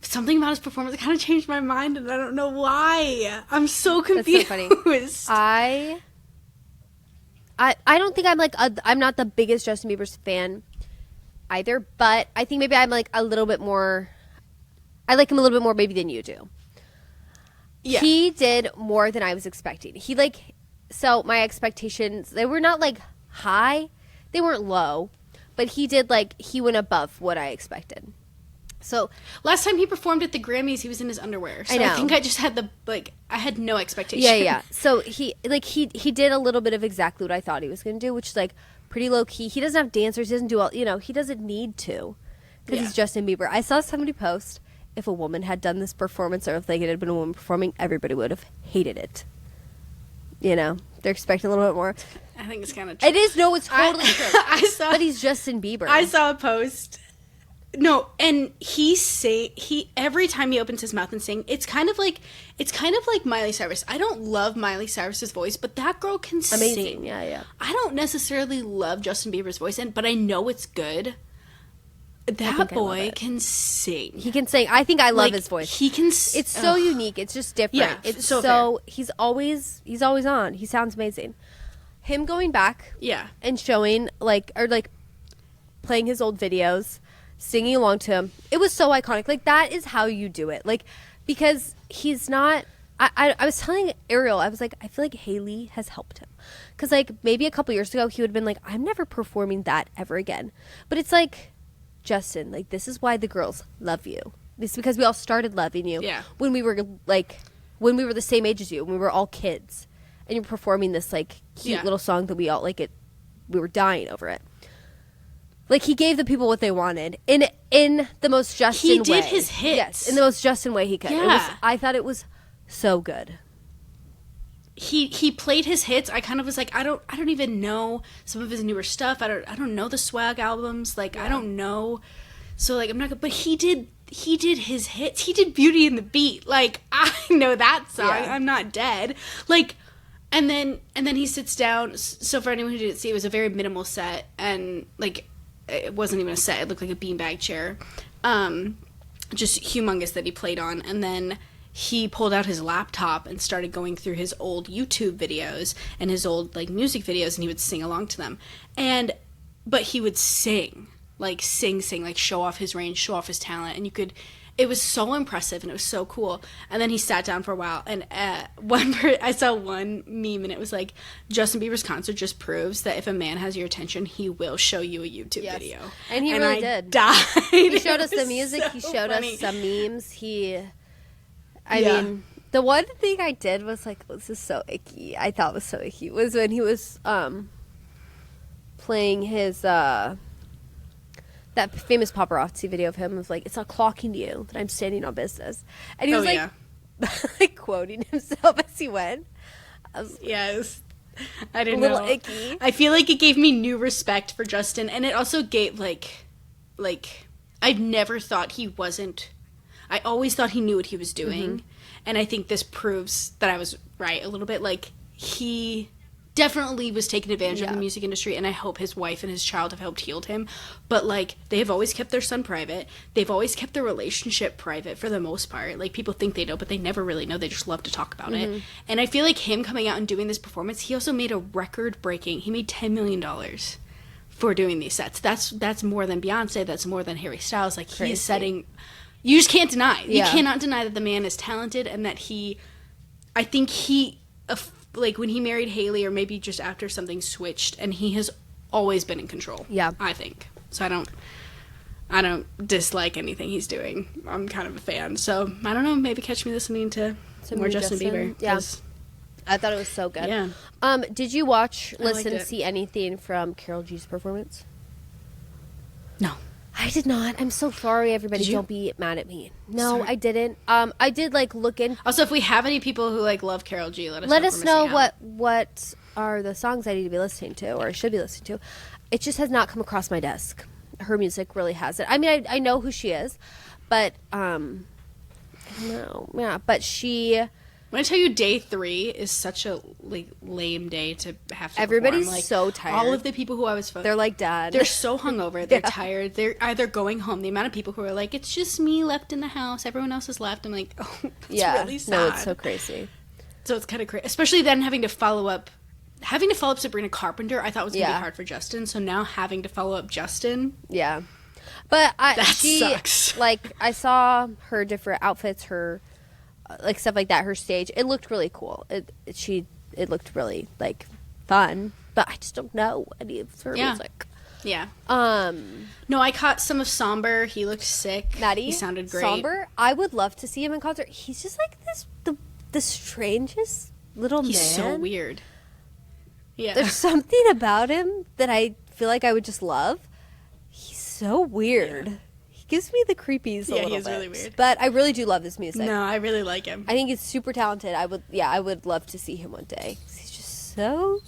something about his performance kind of changed my mind, and I don't know why. I'm so confused. That's so funny. I don't think I'm not the biggest Justin Bieber fan either, but I think maybe I'm like a little bit more, I like him a little bit more maybe than you do. Yeah. He did more than I was expecting. So my expectations, they were not like high, they weren't low, but he went above what I expected. So last time he performed at the Grammys, he was in his underwear. So I know. I think I just had I had no expectation. Yeah. So he did a little bit of exactly what I thought he was going to do, which is like pretty low key. He doesn't have dancers. He doesn't do all, he doesn't need to because he's Justin Bieber. I saw somebody post, if a woman had done this performance or if it had been a woman performing, everybody would have hated it. They're expecting a little bit more. I think it's kind of true. It is. No, it's totally true. But he's Justin Bieber. I saw a post. No, and he every time he opens his mouth and sing, it's kind of like Miley Cyrus. I don't love Miley Cyrus's voice, but that girl can amazing. sing. Yeah. I don't necessarily love Justin Bieber's voice, but I know it's good. That boy can sing. He can sing. I think I love his voice. He can. It's so unique. It's just different. Yeah, it's so he's always on. He sounds amazing. Him going back, and showing playing his old videos, singing along to him. It was so iconic. Like, that is how you do it. Like, because he's not. I was telling Ariel, I was like, I feel like Haley has helped him. Because, like, maybe a couple years ago, he would have been like, I'm never performing that ever again. But it's like, Justin, like, this is why the girls love you. It's because we all started loving you when we were the same age as you, when we were all kids. And you're performing this, like, cute little song that we all, like, we were dying over it. Like, he gave the people what they wanted in the most Justin way. He did his hits. Yes, in the most Justin way he could. Yeah. I thought it was so good. He played his hits. I kind of was like, I don't even know some of his newer stuff. I don't know the Swag albums. Like, I don't know. So, like, I'm not good. But he did his hits. He did Beauty and the Beat. Like, I know that song. Yeah. I'm Not Dead. Like, and then he sits down. So for anyone who didn't see, it was a very minimal set, and like, it wasn't even a set. It looked like a beanbag chair. Just humongous that he played on. And then he pulled out his laptop and started going through his old YouTube videos and his old, like, music videos, and he would sing along to them. But he would sing, like, like, show off his range, show off his talent. And it was so impressive, and it was so cool. And then he sat down for a while, and I saw one meme, and it was like, Justin Bieber's concert just proves that if a man has your attention, he will show you a YouTube video. And he really did. Died. He showed us the music. So he showed us some memes. I mean, the one thing I did was like, this is so icky. I thought was so icky. Was when he was playing his that famous paparazzi video of him. Was like, it's not clocking to you that I'm standing on business, and he was like quoting himself as he went. Yes. I didn't know. A little icky. I feel like it gave me new respect for Justin, and it also gave like I'd never thought he wasn't. I always thought he knew what he was doing, and I think this proves that I was right a little bit. Like, he definitely was taking advantage of the music industry, and I hope his wife and his child have helped heal him. But, like, they have always kept their son private. They've always kept their relationship private for the most part. Like, people think they know, but they never really know. They just love to talk about it. And I feel like him coming out and doing this performance, he also made a record-breaking. He made $10 million for doing these sets. That's more than Beyonce. That's more than Harry Styles. Like, he is setting. You just can't deny. You cannot deny that the man is talented, and that I think like, when he married Haley, or maybe just after, something switched, and he has always been in control. Yeah, I think so. I don't dislike anything he's doing. I'm kind of a fan. So I don't know. Maybe catch me listening to more Justin Bieber. Yeah, I thought it was so good. Yeah. Did you listen, see anything from Karol G's performance? No. I did not. I'm so sorry, everybody. Don't be mad at me. No, sorry. I didn't. I did, like, look in. Also, if we have any people who, like, love Karol G, let us know what are the songs I need to be listening to, or should be listening to. It just has not come across my desk. Her music really hasn't. I mean, I know who she is, but I don't know. Yeah, but she. When I tell you day 3 is such a, like, lame day to have to Everybody's perform. Like, so tired. All of the people who I was they're like, Dad. They're so hungover. They're tired. They're either going home. The amount of people who are like, it's just me left in the house. Everyone else has left. I'm like, oh, that's really sad. No, it's so crazy. So it's kind of crazy. Especially then having to follow up having to follow up Sabrina Carpenter, I thought was going to Yeah. be hard for Justin. So now having to follow up Justin, Yeah. But she sucks. like I saw her different outfits, her like stuff like that, her stage. It looked really cool. It looked really like fun, but I just don't know any of her Yeah. music. yeah. Um, No, I caught some of Somber. He looked sick. Maddie, He sounded great. Somber. I would love to see him in concert. He's just like the strangest little He's man. so weird. Yeah. There's something about him that I feel like I would just love. He's so weird. Yeah. He gives me the creepies a Yeah, little he's bit. really weird. But I really do love his music. No, I really like him. I think he's super talented. I would love to see him one day. He's just so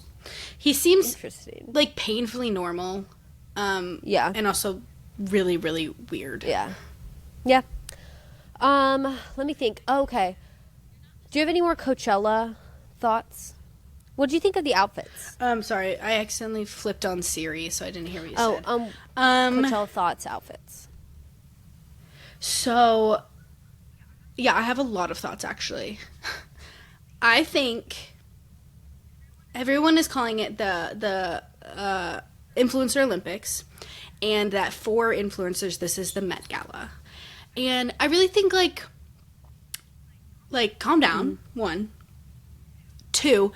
He seems interesting. like painfully normal. Yeah. And also really, really weird. Yeah. Yeah. Let me think. Oh, okay. Do you have any more Coachella thoughts? What do you think of the outfits? Sorry, I accidentally flipped on Siri, so I didn't hear what you Oh, said. Coachella thoughts outfits. So, yeah, I have a lot of thoughts, actually. I think everyone is calling it the Influencer Olympics, and that for influencers, this is the Met Gala. And I really think, like calm down, one. Two,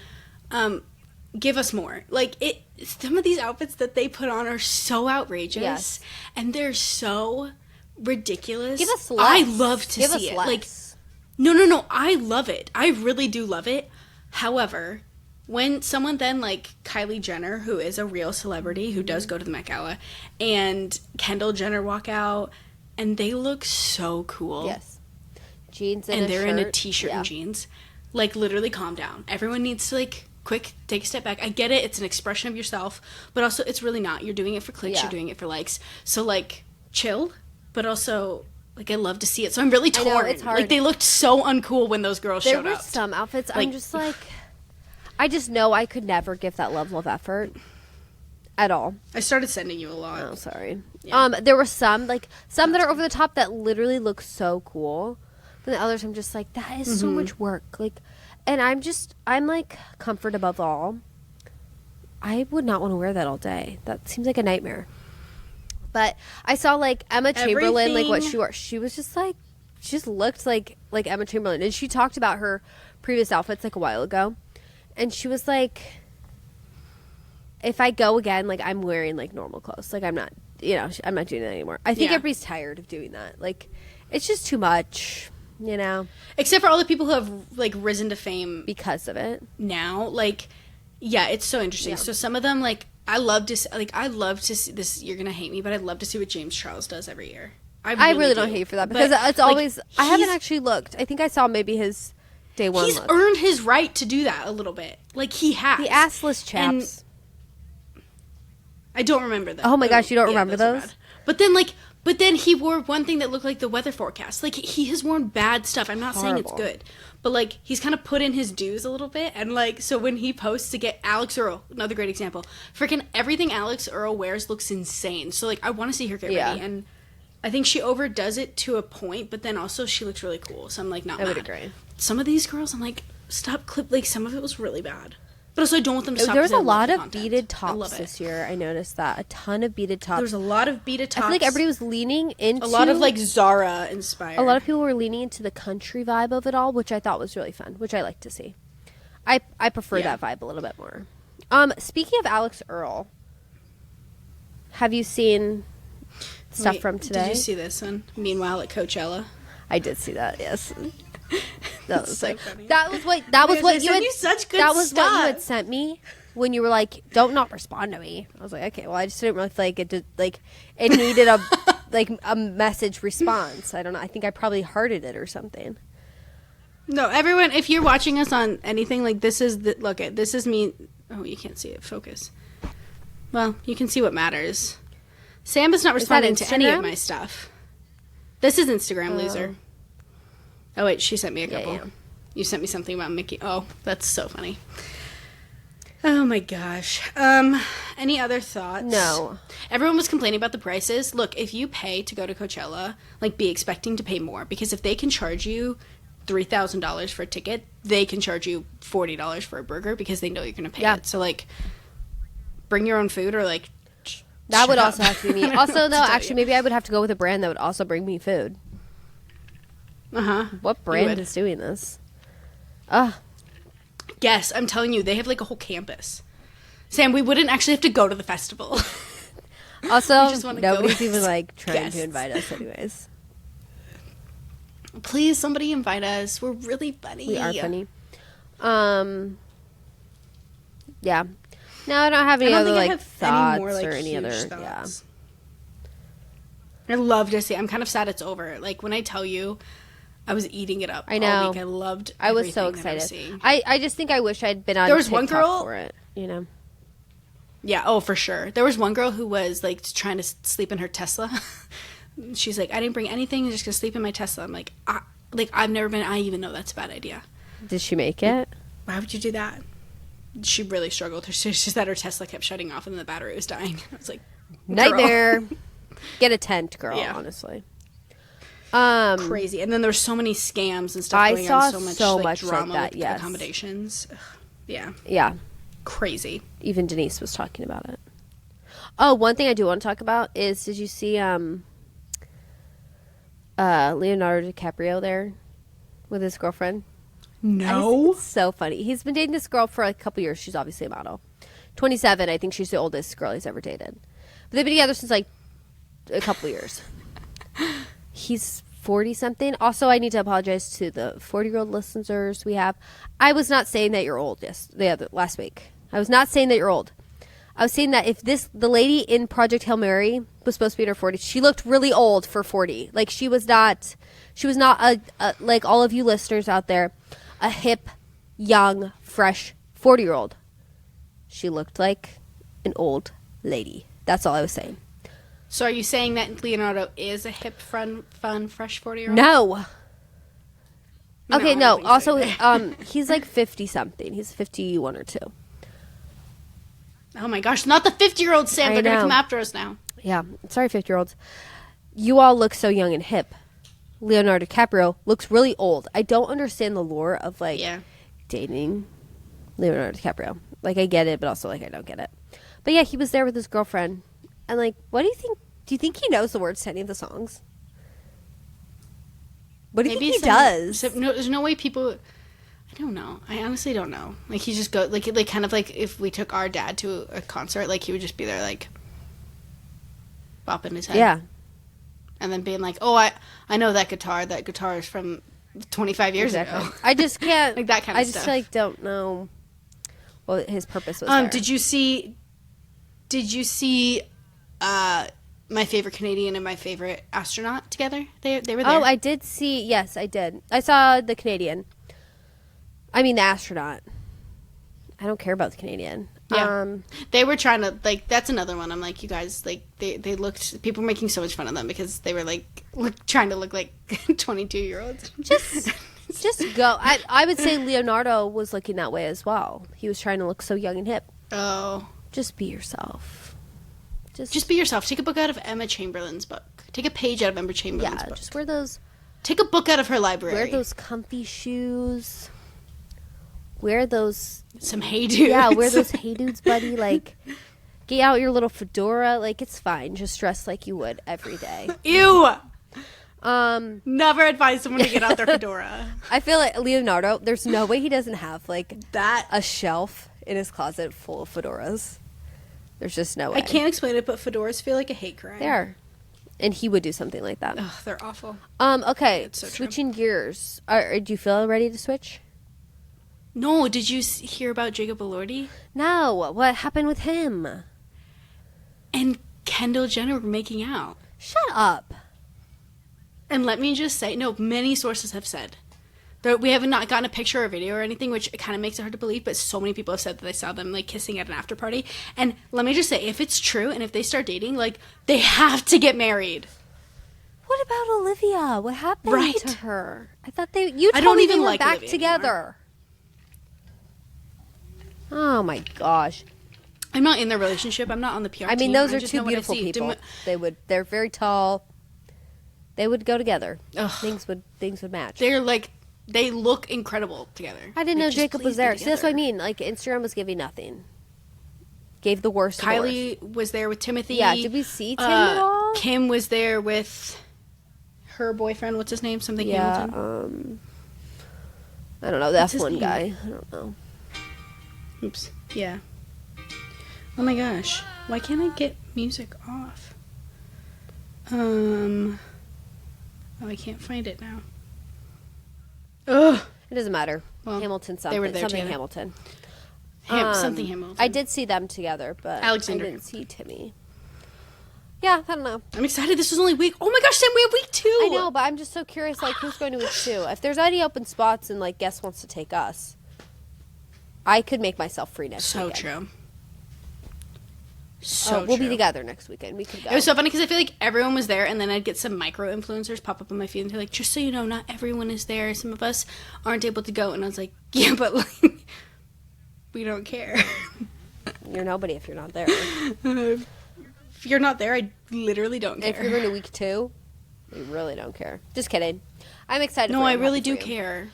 give us more. Like, some of these outfits that they put on are so outrageous, Yes. and they're so ridiculous. Give us less. I love to Give see us it. less. Like, no, I love it. I really do love it. However, when someone then like Kylie Jenner, who is a real celebrity who does go to the Met Gala, and Kendall Jenner walk out, and they look so cool. Yes. Jeans And they're in a shirt. t-shirt Yeah. and jeans. Like, literally calm down. Everyone needs to, like, quick, take a step back. I get it. It's an expression of yourself. But also, it's really not. You're doing it for clicks. Yeah. You're doing it for likes. So, like, chill. But also, like, I love to see it. So I'm really I torn. know, it's hard. Like, they looked so uncool when those girls There showed were up. some outfits I'm Like- just like, I just know I could never give that level of effort at all. I started sending you a lot. Oh, sorry. Yeah. There were some that are over the top that literally look so cool. But the others I'm just like, that is so much work. Like, and I'm like, comfort above all. I would not want to wear that all day. That seems like a nightmare. But I saw like Emma Chamberlain, like what Everything- she wore. She was just like, she just looked like Emma Chamberlain. And she talked about her previous outfits like a while ago. And she was like, if I go again, like I'm wearing like normal clothes. Like I'm not doing that anymore. I think Yeah. everybody's tired of doing that. Like it's just too much, you know, Except for all the people who have, like, risen to fame because of it. now. Like, yeah, it's so interesting. Yeah. So some of them, like, I love to see this. You're gonna hate me, but I'd love to see what James Charles does every year. I really don't do. hate for that But, because it's like, always. I haven't he's- actually looked. I think I saw maybe his day one He's look. earned his right to do that a little bit. Like, he has. The assless chaps. I don't remember that. Oh my gosh, you don't remember are those? bad. But then he wore one thing that looked like the weather forecast. Like, he has worn bad stuff. I'm not saying it's Horrible. good. But, like, he's kind of put in his dues a little bit. And, like, so when he posts to get Alex Earl, another great example. Freaking everything Alex Earl wears looks insane. So, like, I want to see her get Yeah. ready. And I think she overdoes it to a point, but then also she looks really cool. So I'm, like, not I would mad. agree. Some of these girls, I'm like, stop clip. Like, some of it was really bad. But also, I don't want them to stop. There was 'cause I a love lot the of content. beaded I love tops it. this year. I noticed that. A ton of beaded tops. There was a lot of beaded tops. I feel like everybody was leaning into a lot of like Zara inspired. a lot of people were leaning into the country vibe of it all, which I thought was really fun, which I like to see. I prefer Yeah. that vibe a little bit more. Speaking of Alex Earl, have you seen stuff Wait, from today? Did you see this one? Meanwhile at Coachella. I did see that. Yes. That was so like funny. that was what Because you they send had. you such good that was what you stuff. had sent me when you were like, "Don't not respond to me." I was like, "Okay, well, I just didn't really feel like it did, like it needed a like a message response." I don't know. I think I probably hearted it or something. No, everyone, if you're watching us on anything, like this is this is me. Oh, you can't see it. Focus. Well, you can see what matters. Sam is not Is that responding to any of Instagram? my stuff. This is Instagram, loser. Oh wait, she sent me a Yeah, couple. yeah. You sent me something about Mickey. Oh, that's so funny. Oh my gosh. Any other thoughts? No. Everyone was complaining about the prices. Look, if you pay to go to Coachella, like be expecting to pay more because if they can charge you $3,000 for a ticket, they can charge you $40 for a burger because they know you're going to pay it. So, like, bring your own food or, like, that would also have to be me. Also, though, actually, you. maybe I would have to go with a brand that would also bring me food. What brand is doing this? Yes, I'm telling you, they have like a whole campus. Sam, we wouldn't actually have to go to the festival. Also, nobody's even like trying to invite us anyways. Please, somebody invite us. We're really funny. We are funny. Yeah. No, I don't have any other like thoughts or any other. Thoughts. Yeah. I love to see. I'm kind of sad it's over. Like when I tell you, I was eating it up. I know. All week. I loved. I was so excited. I just think I wish I'd been on. There was TikTok one girl for it. You know. Yeah. Oh, for sure. There was one girl who was like trying to sleep in her Tesla. She's like, I didn't bring anything. I'm just gonna sleep in my Tesla. I'm like, I've never been. I even know that's a bad idea. Did she make it? Why would you do that? She really struggled. She said her Tesla kept shutting off and the battery was dying. I was like, nightmare. Get a tent, girl. Yeah. Honestly. Crazy. And then there's so many scams and stuff going on. So much drama like that, with accommodations. Ugh. Yeah. Yeah. Crazy. Even Denise was talking about it. Oh, one thing I do want to talk about is, did you see Leonardo DiCaprio there with his girlfriend? No. It's so funny. He's been dating this girl for like a couple years. She's obviously a model. 27. I think she's the oldest girl he's ever dated. But they've been together since like a couple years. He's 40-something. Also, I need to apologize to the 40-year-old listeners we have. I was not saying that you're old last week. I was not saying that you're old. I was saying that if the lady in Project Hail Mary was supposed to be in her 40s, she looked really old for 40. Like, she was not a like all of you listeners out there, a hip, young, fresh 40-year-old. She looked like an old lady. That's all I was saying. So are you saying that Leonardo is a hip, fun, fresh 40-year-old? No. Okay, no. Also, he's like 50-something. He's 51 or 2. Oh my gosh, not the 50-year-old Sam. They're going to come after us now. Yeah. Sorry, 50-year-olds. You all look so young and hip. Leonardo DiCaprio looks really old. I don't understand the lore of like dating Leonardo DiCaprio. Like, I get it, but also like I don't get it. But yeah, he was there with his girlfriend. And like, what do you think? Do you think he knows the words to any of the songs? What do you think he does? No, there's no way people. I don't know. I honestly don't know. Like, he just go like kind of like if we took our dad to a concert, like he would just be there like bopping his head. Yeah. And then being like, oh, I know that guitar. That guitar is from 25 years ago. I just can't like that kind of stuff. I just like don't know what his purpose was. There. Did you see My Favorite Canadian and My Favorite Astronaut together? They were there. Oh, I did see. Yes, I did. I saw the Canadian. I mean, the astronaut. I don't care about the Canadian. Yeah. They were trying to, like, that's another one. I'm like, you guys, like, they looked, people were making so much fun of them because they were, like, trying to look like 22-year-olds. Just go. I would say Leonardo was looking that way as well. He was trying to look so young and hip. Oh. Just be yourself. Just be yourself. Take a book out of Emma Chamberlain's book. Take a page out of Emma Chamberlain's book. Just wear those. Take a book out of her library. Wear those comfy shoes. Wear those. Some Hey Dudes. Yeah, wear those Hey Dudes, buddy. Like, get out your little fedora. Like, it's fine. Just dress like you would every day. Ew. Never advise someone to get out their fedora. I feel like Leonardo, there's no way he doesn't have, like, that a shelf in his closet full of fedoras. There's just no way. I can't explain it, but fedoras feel like a hate crime. They are. And he would do something like that. Ugh, they're awful. Okay, so switching gears. Do you feel ready to switch? No, did you hear about Jacob Elordi? No, what happened with him? And Kendall Jenner were making out. Shut up. And let me just say, no, many sources have said. We have not gotten a picture or video or anything, which kind of makes it hard to believe, but so many people have said that they saw them, like, kissing at an after party. And let me just say, if it's true and if they start dating, like, they have to get married. What about Olivia? What happened to her? I thought you I told don't me even they were like back Olivia together. Anymore. Oh my gosh. I'm not in their relationship. I'm not on the PR team. I mean, those are two beautiful people. They're very tall. They would go together. Ugh. Things would match. They're like They look incredible together. I didn't know Like, just Jacob was please be there. See, that's what I together. mean. Like, Instagram was giving nothing. Gave the worst. of the worst. Kylie was there with Timothy. Yeah, did we see Tim at all? Kim was there with her boyfriend. What's his name? Something Hamilton. I don't know. That's his one name? guy. I don't know. Oops. Yeah. Oh my gosh. Why can't I get music off? Oh, I can't find it now. Ugh. It doesn't matter. Well, Hamilton something. they were there Something together. Hamilton. Something Hamilton. I did see them together, but Alexander. I didn't see Timmy. Yeah, I don't know. I'm excited. This was only week. Oh my gosh, Sam, we have week 2. I know, but I'm just so curious, like, who's going to week 2? If there's any open spots and, like, guest wants to take us, I could make myself free next So weekend. true. So We'll be true. together next weekend. We could go. It was so funny because I feel like everyone was there, and then I'd get some micro influencers pop up on my feed and they're like, just so you know, not everyone is there. Some of us aren't able to go. And I was like, yeah, but like, we don't care. You're nobody if you're not there. If you're not there, I literally don't care. If you're going to week 2, we really don't care. Just kidding. I'm excited. No, for you. I I'm really happy do for you. care.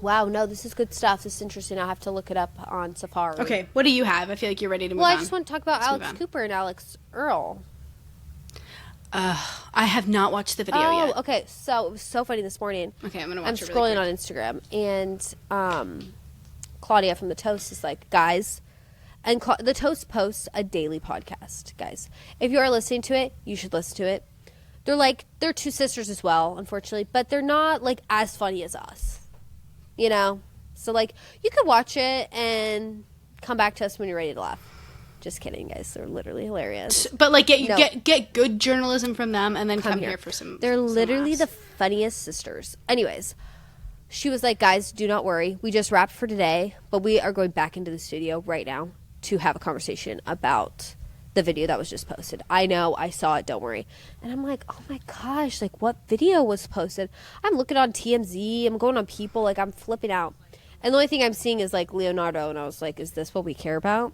Wow, no, this is good stuff. This is interesting. I'll have to look it up on Safari. Okay, what do you have? I feel like you're ready to move on. Well, I just want to talk about Let's move Alex on. Cooper and Alex Earl. I have not watched the video yet. Okay. So it was so funny this morning. Okay, I'm going to I'm watch it scrolling really on Instagram, and Claudia from The Toast is like, guys, and The Toast posts a daily podcast, guys. If you are listening to it, you should listen to it. They're 2 sisters as well, unfortunately, but they're not, like, as funny as us, you know? So, like, you could watch it and come back to us when you're ready to laugh. Just kidding, guys. They're literally hilarious. But like No. get good journalism from them and then come here for some. They're some literally the laughs. funniest sisters. Anyways, she was like, guys, do not worry. We just wrapped for today, but we are going back into the studio right now to have a conversation about the video that was just posted. I know, I saw it, don't worry. And I'm like, oh my gosh, like, what video was posted? I'm looking on TMZ, I'm going on People, like, I'm flipping out. And the only thing I'm seeing is, like, Leonardo, and I was like, is this what we care about?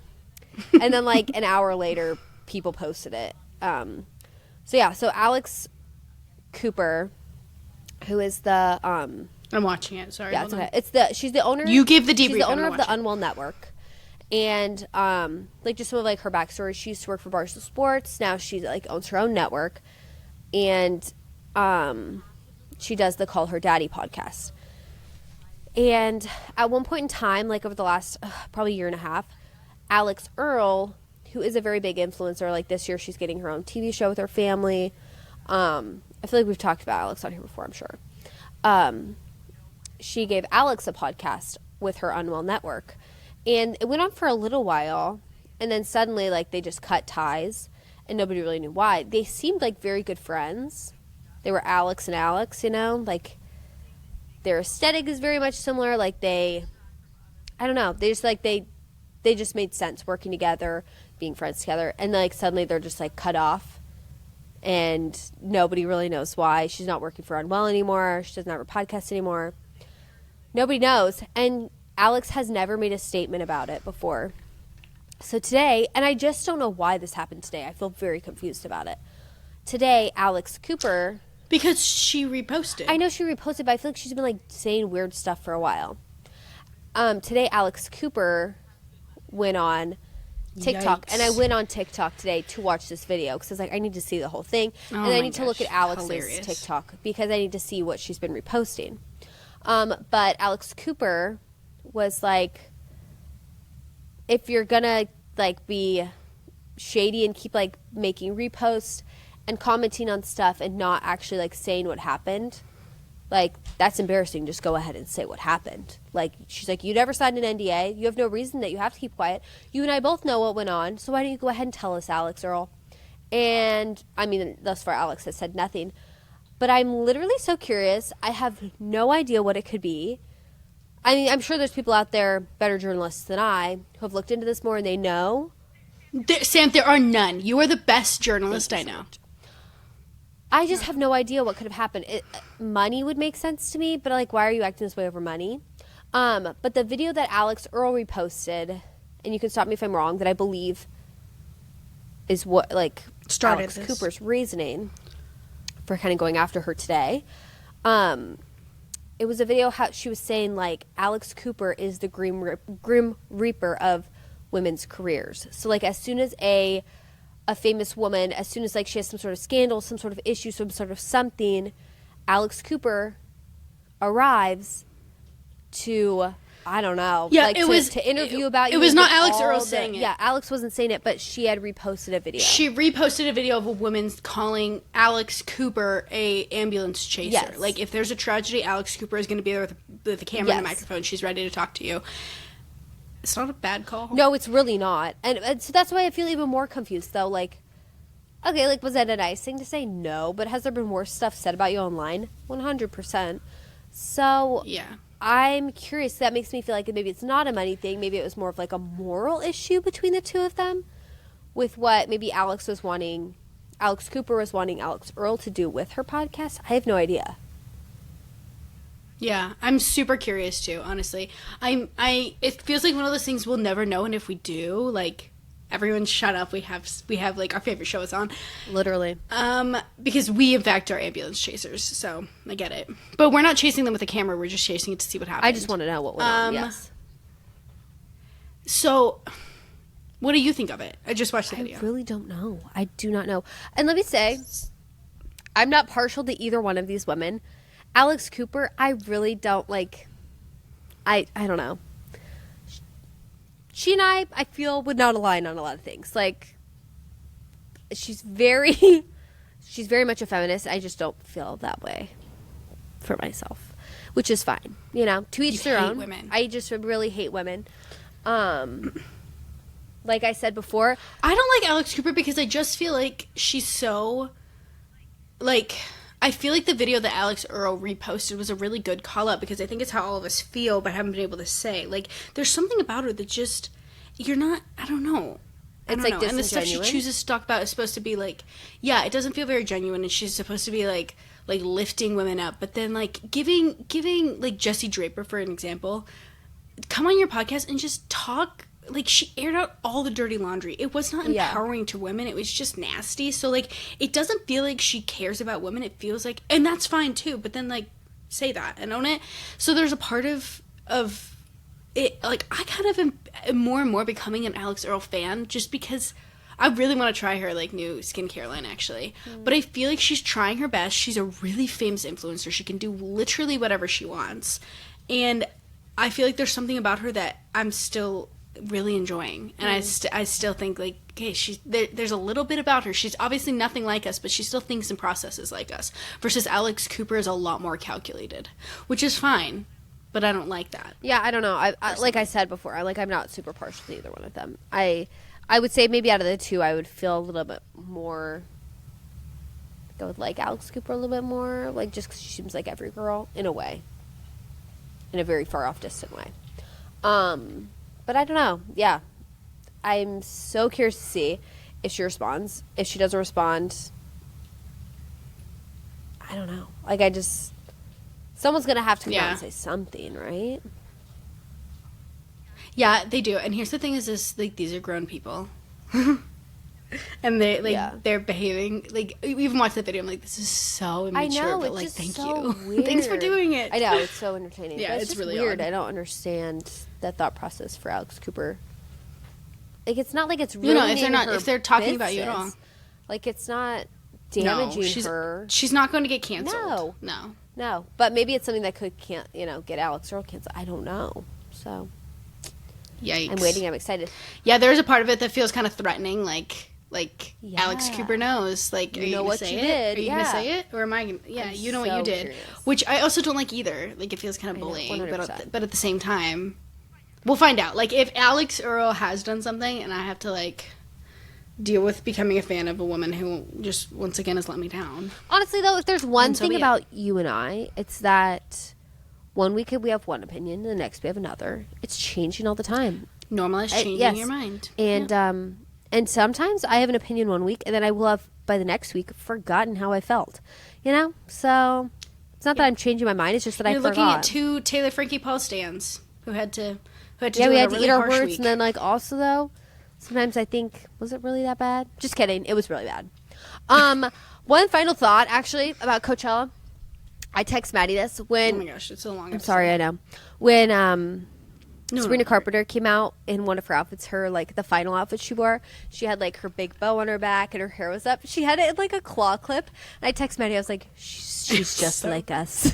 And then, like, an hour later, People posted it. So Alex Cooper, who is the I'm watching it. Sorry. yeah, hold it's on. okay. She's the owner. You gave the debrief. She's the I'm owner gonna of the watch it. Unwell Network, and like just some of like her backstory. She used to work for Barstool Sports. Now she like owns her own network, and she does the Call Her Daddy podcast. And at one point in time, like over the last probably year and a half, Alex Earl, who is a very big influencer, like this year she's getting her own TV show with her family. I feel like we've talked about Alex on here before, I'm sure. She gave Alex a podcast with her Unwell Network. And it went on for a little while, and then suddenly, like, they just cut ties, and nobody really knew why. They seemed like very good friends. They were Alex and Alex, you know? Like, their aesthetic is very much similar. Like, I don't know. They just, like, they just made sense working together, being friends together. And, like, suddenly they're just, like, cut off. And nobody really knows why. She's not working for Unwell anymore. She doesn't have her podcast anymore. Nobody knows. And Alex has never made a statement about it before. So today, and I just don't know why this happened today. I feel very confused about it. Today, Alex Cooper... Because she reposted. I know she reposted, but I feel like she's been, like, saying weird stuff for a while. Today, Alex Cooper went on TikTok. Yikes. And I went on TikTok today to watch this video because I was like, I need to see the whole thing. Oh and I my need to look gosh, at Alex's hilarious. TikTok because I need to see what she's been reposting. But Alex Cooper was like, if you're gonna like be shady and keep like making reposts and commenting on stuff and not actually like saying what happened, like that's embarrassing. Just go ahead and say what happened. Like she's like, you never signed an NDA. You have no reason that you have to keep quiet. You and I both know what went on. So why don't you go ahead and tell us, Alex Earl? And I mean, thus far Alex has said nothing. But I'm literally so curious. I have no idea what it could be. I mean, I'm sure there's people out there, better journalists than I, who have looked into this more and they know. Sam, there are none. You are the best journalist I know. I just have no idea what could have happened. Money would make sense to me, but like, why are you acting this way over money? But the video that Alex Earl reposted, and you can stop me if I'm wrong, that I believe is what like Started Alex this. Cooper's reasoning for kind of going after her today. It was a video how she was saying like Alex Cooper is the grim reaper of women's careers. So like as soon as a famous woman, as soon as like she has some sort of scandal, some sort of issue, some sort of something, Alex Cooper arrives to, I don't know, Yeah, like it was to interview about you. It was not with Alex all Earl the- saying it. Yeah, Alex wasn't saying it, but she had reposted a video. She reposted a video of a woman calling Alex Cooper a ambulance chaser. Yes. Like, if there's a tragedy, Alex Cooper is going to be there with a camera and a Yes. microphone. She's ready to talk to you. It's not a bad call. No, it's really not. And so that's why I feel even more confused, though. Like, okay, like, was that a nice thing to say? No. But has there been worse stuff said about you online? 100%. So Yeah. I'm curious. That makes me feel like maybe it's not a money thing. Maybe it was more of like a moral issue between the two of them with what maybe Alex Cooper was wanting Alex Earl to do with her podcast. I have no idea. Yeah, I'm super curious too, honestly. It feels like one of those things we'll never know, and if we do, like, everyone shut up. We have like our favorite show is on. Literally. Because we in fact are ambulance chasers, so I get it. But we're not chasing them with a camera, we're just chasing it to see what happens. I just want to know what went on, yes. So, what do you think of it? I just watched the video. I really don't know. I do not know. And let me say, I'm not partial to either one of these women. Alex Cooper, I really don't like. I don't know. She and I feel would not align on a lot of things. Like, she's very much a feminist. I just don't feel that way for myself, which is fine. You know, to each their own. Women. I just really hate women. Like I said before, I don't like Alex Cooper because I just feel like she's so, like, I feel like the video that Alex Earl reposted was a really good call out because I think it's how all of us feel but haven't been able to say. Like, there's something about her that just, you're not, I don't know. It's like And the stuff she disingenuous. chooses to talk about is supposed to be like, yeah, it doesn't feel very genuine, and she's supposed to be like lifting women up, but then like giving like Jesse Draper, for an example, come on your podcast and just talk. Like, she aired out all the dirty laundry. It was not Yeah. empowering to women. It was just nasty. So, like, it doesn't feel like she cares about women. It feels like, and that's fine too, but then, like, say that and own it. So there's a part of it, like, I kind of am more and more becoming an Alex Earl fan just because I really want to try her, like, new skincare line, actually. But I feel like she's trying her best. She's a really famous influencer. She can do literally whatever she wants. And I feel like there's something about her that I'm still really enjoying, and I still think, like, okay, there's a little bit about her. She's obviously nothing like us, but she still thinks and processes like us, versus Alex Cooper is a lot more calculated, which is fine, but I don't like that. Yeah, I don't know. I like I said before, I'm not super partial to either one of them. I would say maybe out of the two, I would feel a little bit more. I would like Alex Cooper a little bit more, like, just because she seems like every girl in a way, in a very far off, distant way. But I don't know. Yeah, I'm so curious to see if she responds. If she doesn't respond, I don't know. Like, someone's gonna have to come out and say something, right? Yeah, they do. And here's the thing: is this, like, these are grown people, and they they're behaving like. You even watch the video. I'm like, this is so immature. I know, but it's like, just thank so you, weird. thanks for doing it. I know, it's so entertaining. Yeah, but it's just really weird. odd. I don't understand that thought process for Alex Cooper. Like, it's not like it's ruining if they're talking about you at all. Like, it's not damaging she's, her. She's not going to get canceled. No. But maybe it's something that could get Alex Earl canceled. I don't know. So Yikes. I'm waiting. I'm excited. Yeah, there's a part of it that feels kind of threatening, like Yeah. Alex Cooper knows. Like, You are you know gonna what say you it? did, Are you yeah. gonna say it, or am I gonna? Yeah, I'm you know what so you did, curious. which I also don't like either. Like, it feels kind of I know, bullying, 100%. but at the same time, we'll find out. Like, if Alex Earl has done something, and I have to, like, deal with becoming a fan of a woman who just once again has let me down. Honestly, though, if there's one And so thing be it. about you and I, it's that one week we have one opinion, and the next we have another. It's changing all the time. Normalize changing yes. your mind. And and sometimes I have an opinion one week, and then I will have, by the next week, forgotten how I felt. You know? So it's not that I'm changing my mind. It's just that You're I forgot. looking at two Taylor Frankie Paul stands who had to Yeah, do we it had a to really eat our harsh words, week. and then, like, also, though, sometimes I think, was it really that bad? Just kidding. It was really bad. One final thought, actually, about Coachella. I text Maddie this Oh when. my gosh, it's so long. I'm sorry, I know. When No, Sabrina no. Carpenter came out in one of her outfits, her like the final outfit she wore, she had like her big bow on her back and her hair was up. She had it in like a claw clip. And I text Maddie, I was like, she's just like us.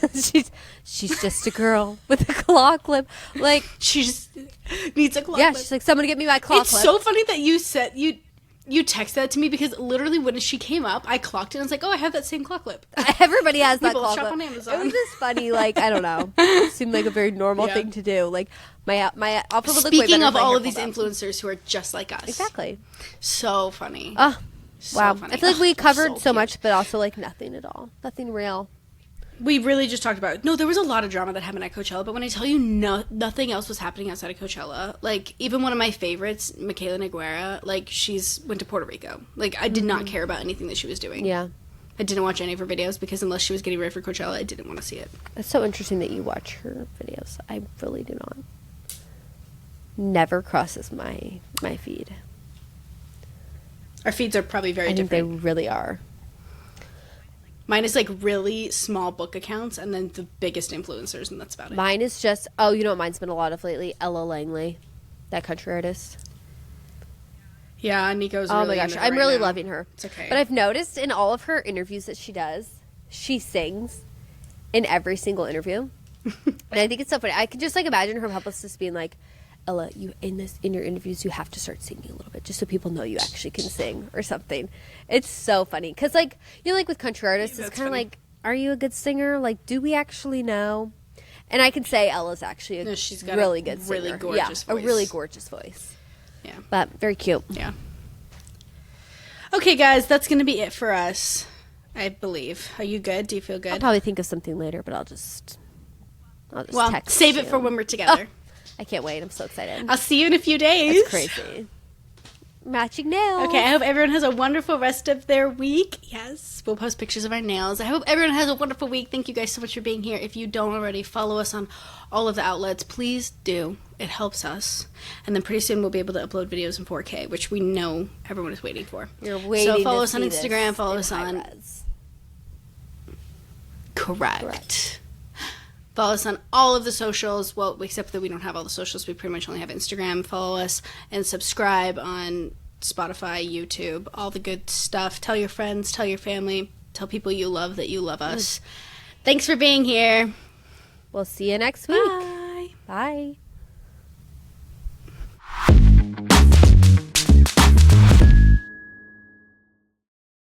she's just a girl with a claw clip. Like, She just needs a claw yeah, clip. she's like, someone get me my claw It's clip. so funny that you said you texted that to me because literally when she came up, I clocked it and I was like, oh, I have that same claw clip. Everybody has that both claw shop clip. on It Amazon. was just funny, like, I don't know. It seemed like a very normal Yeah. thing to do. Like, my outfit would look way Speaking better of if my all hair of these pulled up. influencers who are just like us. Exactly. So funny. Oh, So wow. funny. I feel like we Ugh, covered so cute. much, but also like nothing at all. Nothing real. We really just talked about it. No, there was a lot of drama that happened at Coachella, but when I tell you nothing else was happening outside of Coachella, like even one of my favorites, Michaela Neguera, like she's went to Puerto Rico. Like I did not care about anything that she was doing. Yeah. I didn't watch any of her videos because unless she was getting ready for Coachella, I didn't want to see it. It's so interesting that you watch her videos. I really do not. Never crosses my feed. Our feeds are probably very I think different. they really are. Mine is like really small book accounts and then the biggest influencers, and that's about it. Mine is just, oh, you know what mine's been a lot of lately? Ella Langley, that country artist. Yeah, Nico's Oh really my gosh, into her I'm right really now. loving her. It's okay. But I've noticed in all of her interviews that she does, she sings in every single interview. And I think it's so funny. I can just like imagine her publicist being like, Ella, you in your interviews you have to start singing a little bit just so people know you actually can sing or something. It's so funny because like you know like with country artists it's That's kind of funny. like, are you a good singer? Like, do we actually know? And I can say Ella's actually a No, she's got really a good singer. really gorgeous a voice. really gorgeous voice. Yeah. But very cute. Yeah. Okay, guys, that's going to be it for us, I believe. Are you good? Do you feel I'll good? probably think of something later, but I'll just Well, text save it you. for when we're together. I can't wait. I'm so excited. I'll see you in a few days. That's crazy. Matching nails. Okay, I hope everyone has a wonderful rest of their week. Yes, we'll post pictures of our nails. I hope everyone has a wonderful week. Thank you guys so much for being here. If you don't already, follow us on all of the outlets. Please do. It helps us. And then pretty soon we'll be able to upload videos in 4K, which we know everyone is waiting for. You're waiting. So follow to us on see this Instagram. Follow in us high on... res. Correct. Follow us on all of the socials. Well, except that we don't have all the socials. We pretty much only have Instagram. Follow us and subscribe on Spotify, YouTube, all the good stuff. Tell your friends, tell your family, tell people you love that you love us. Thanks for being here. We'll see you next week. Bye. Bye.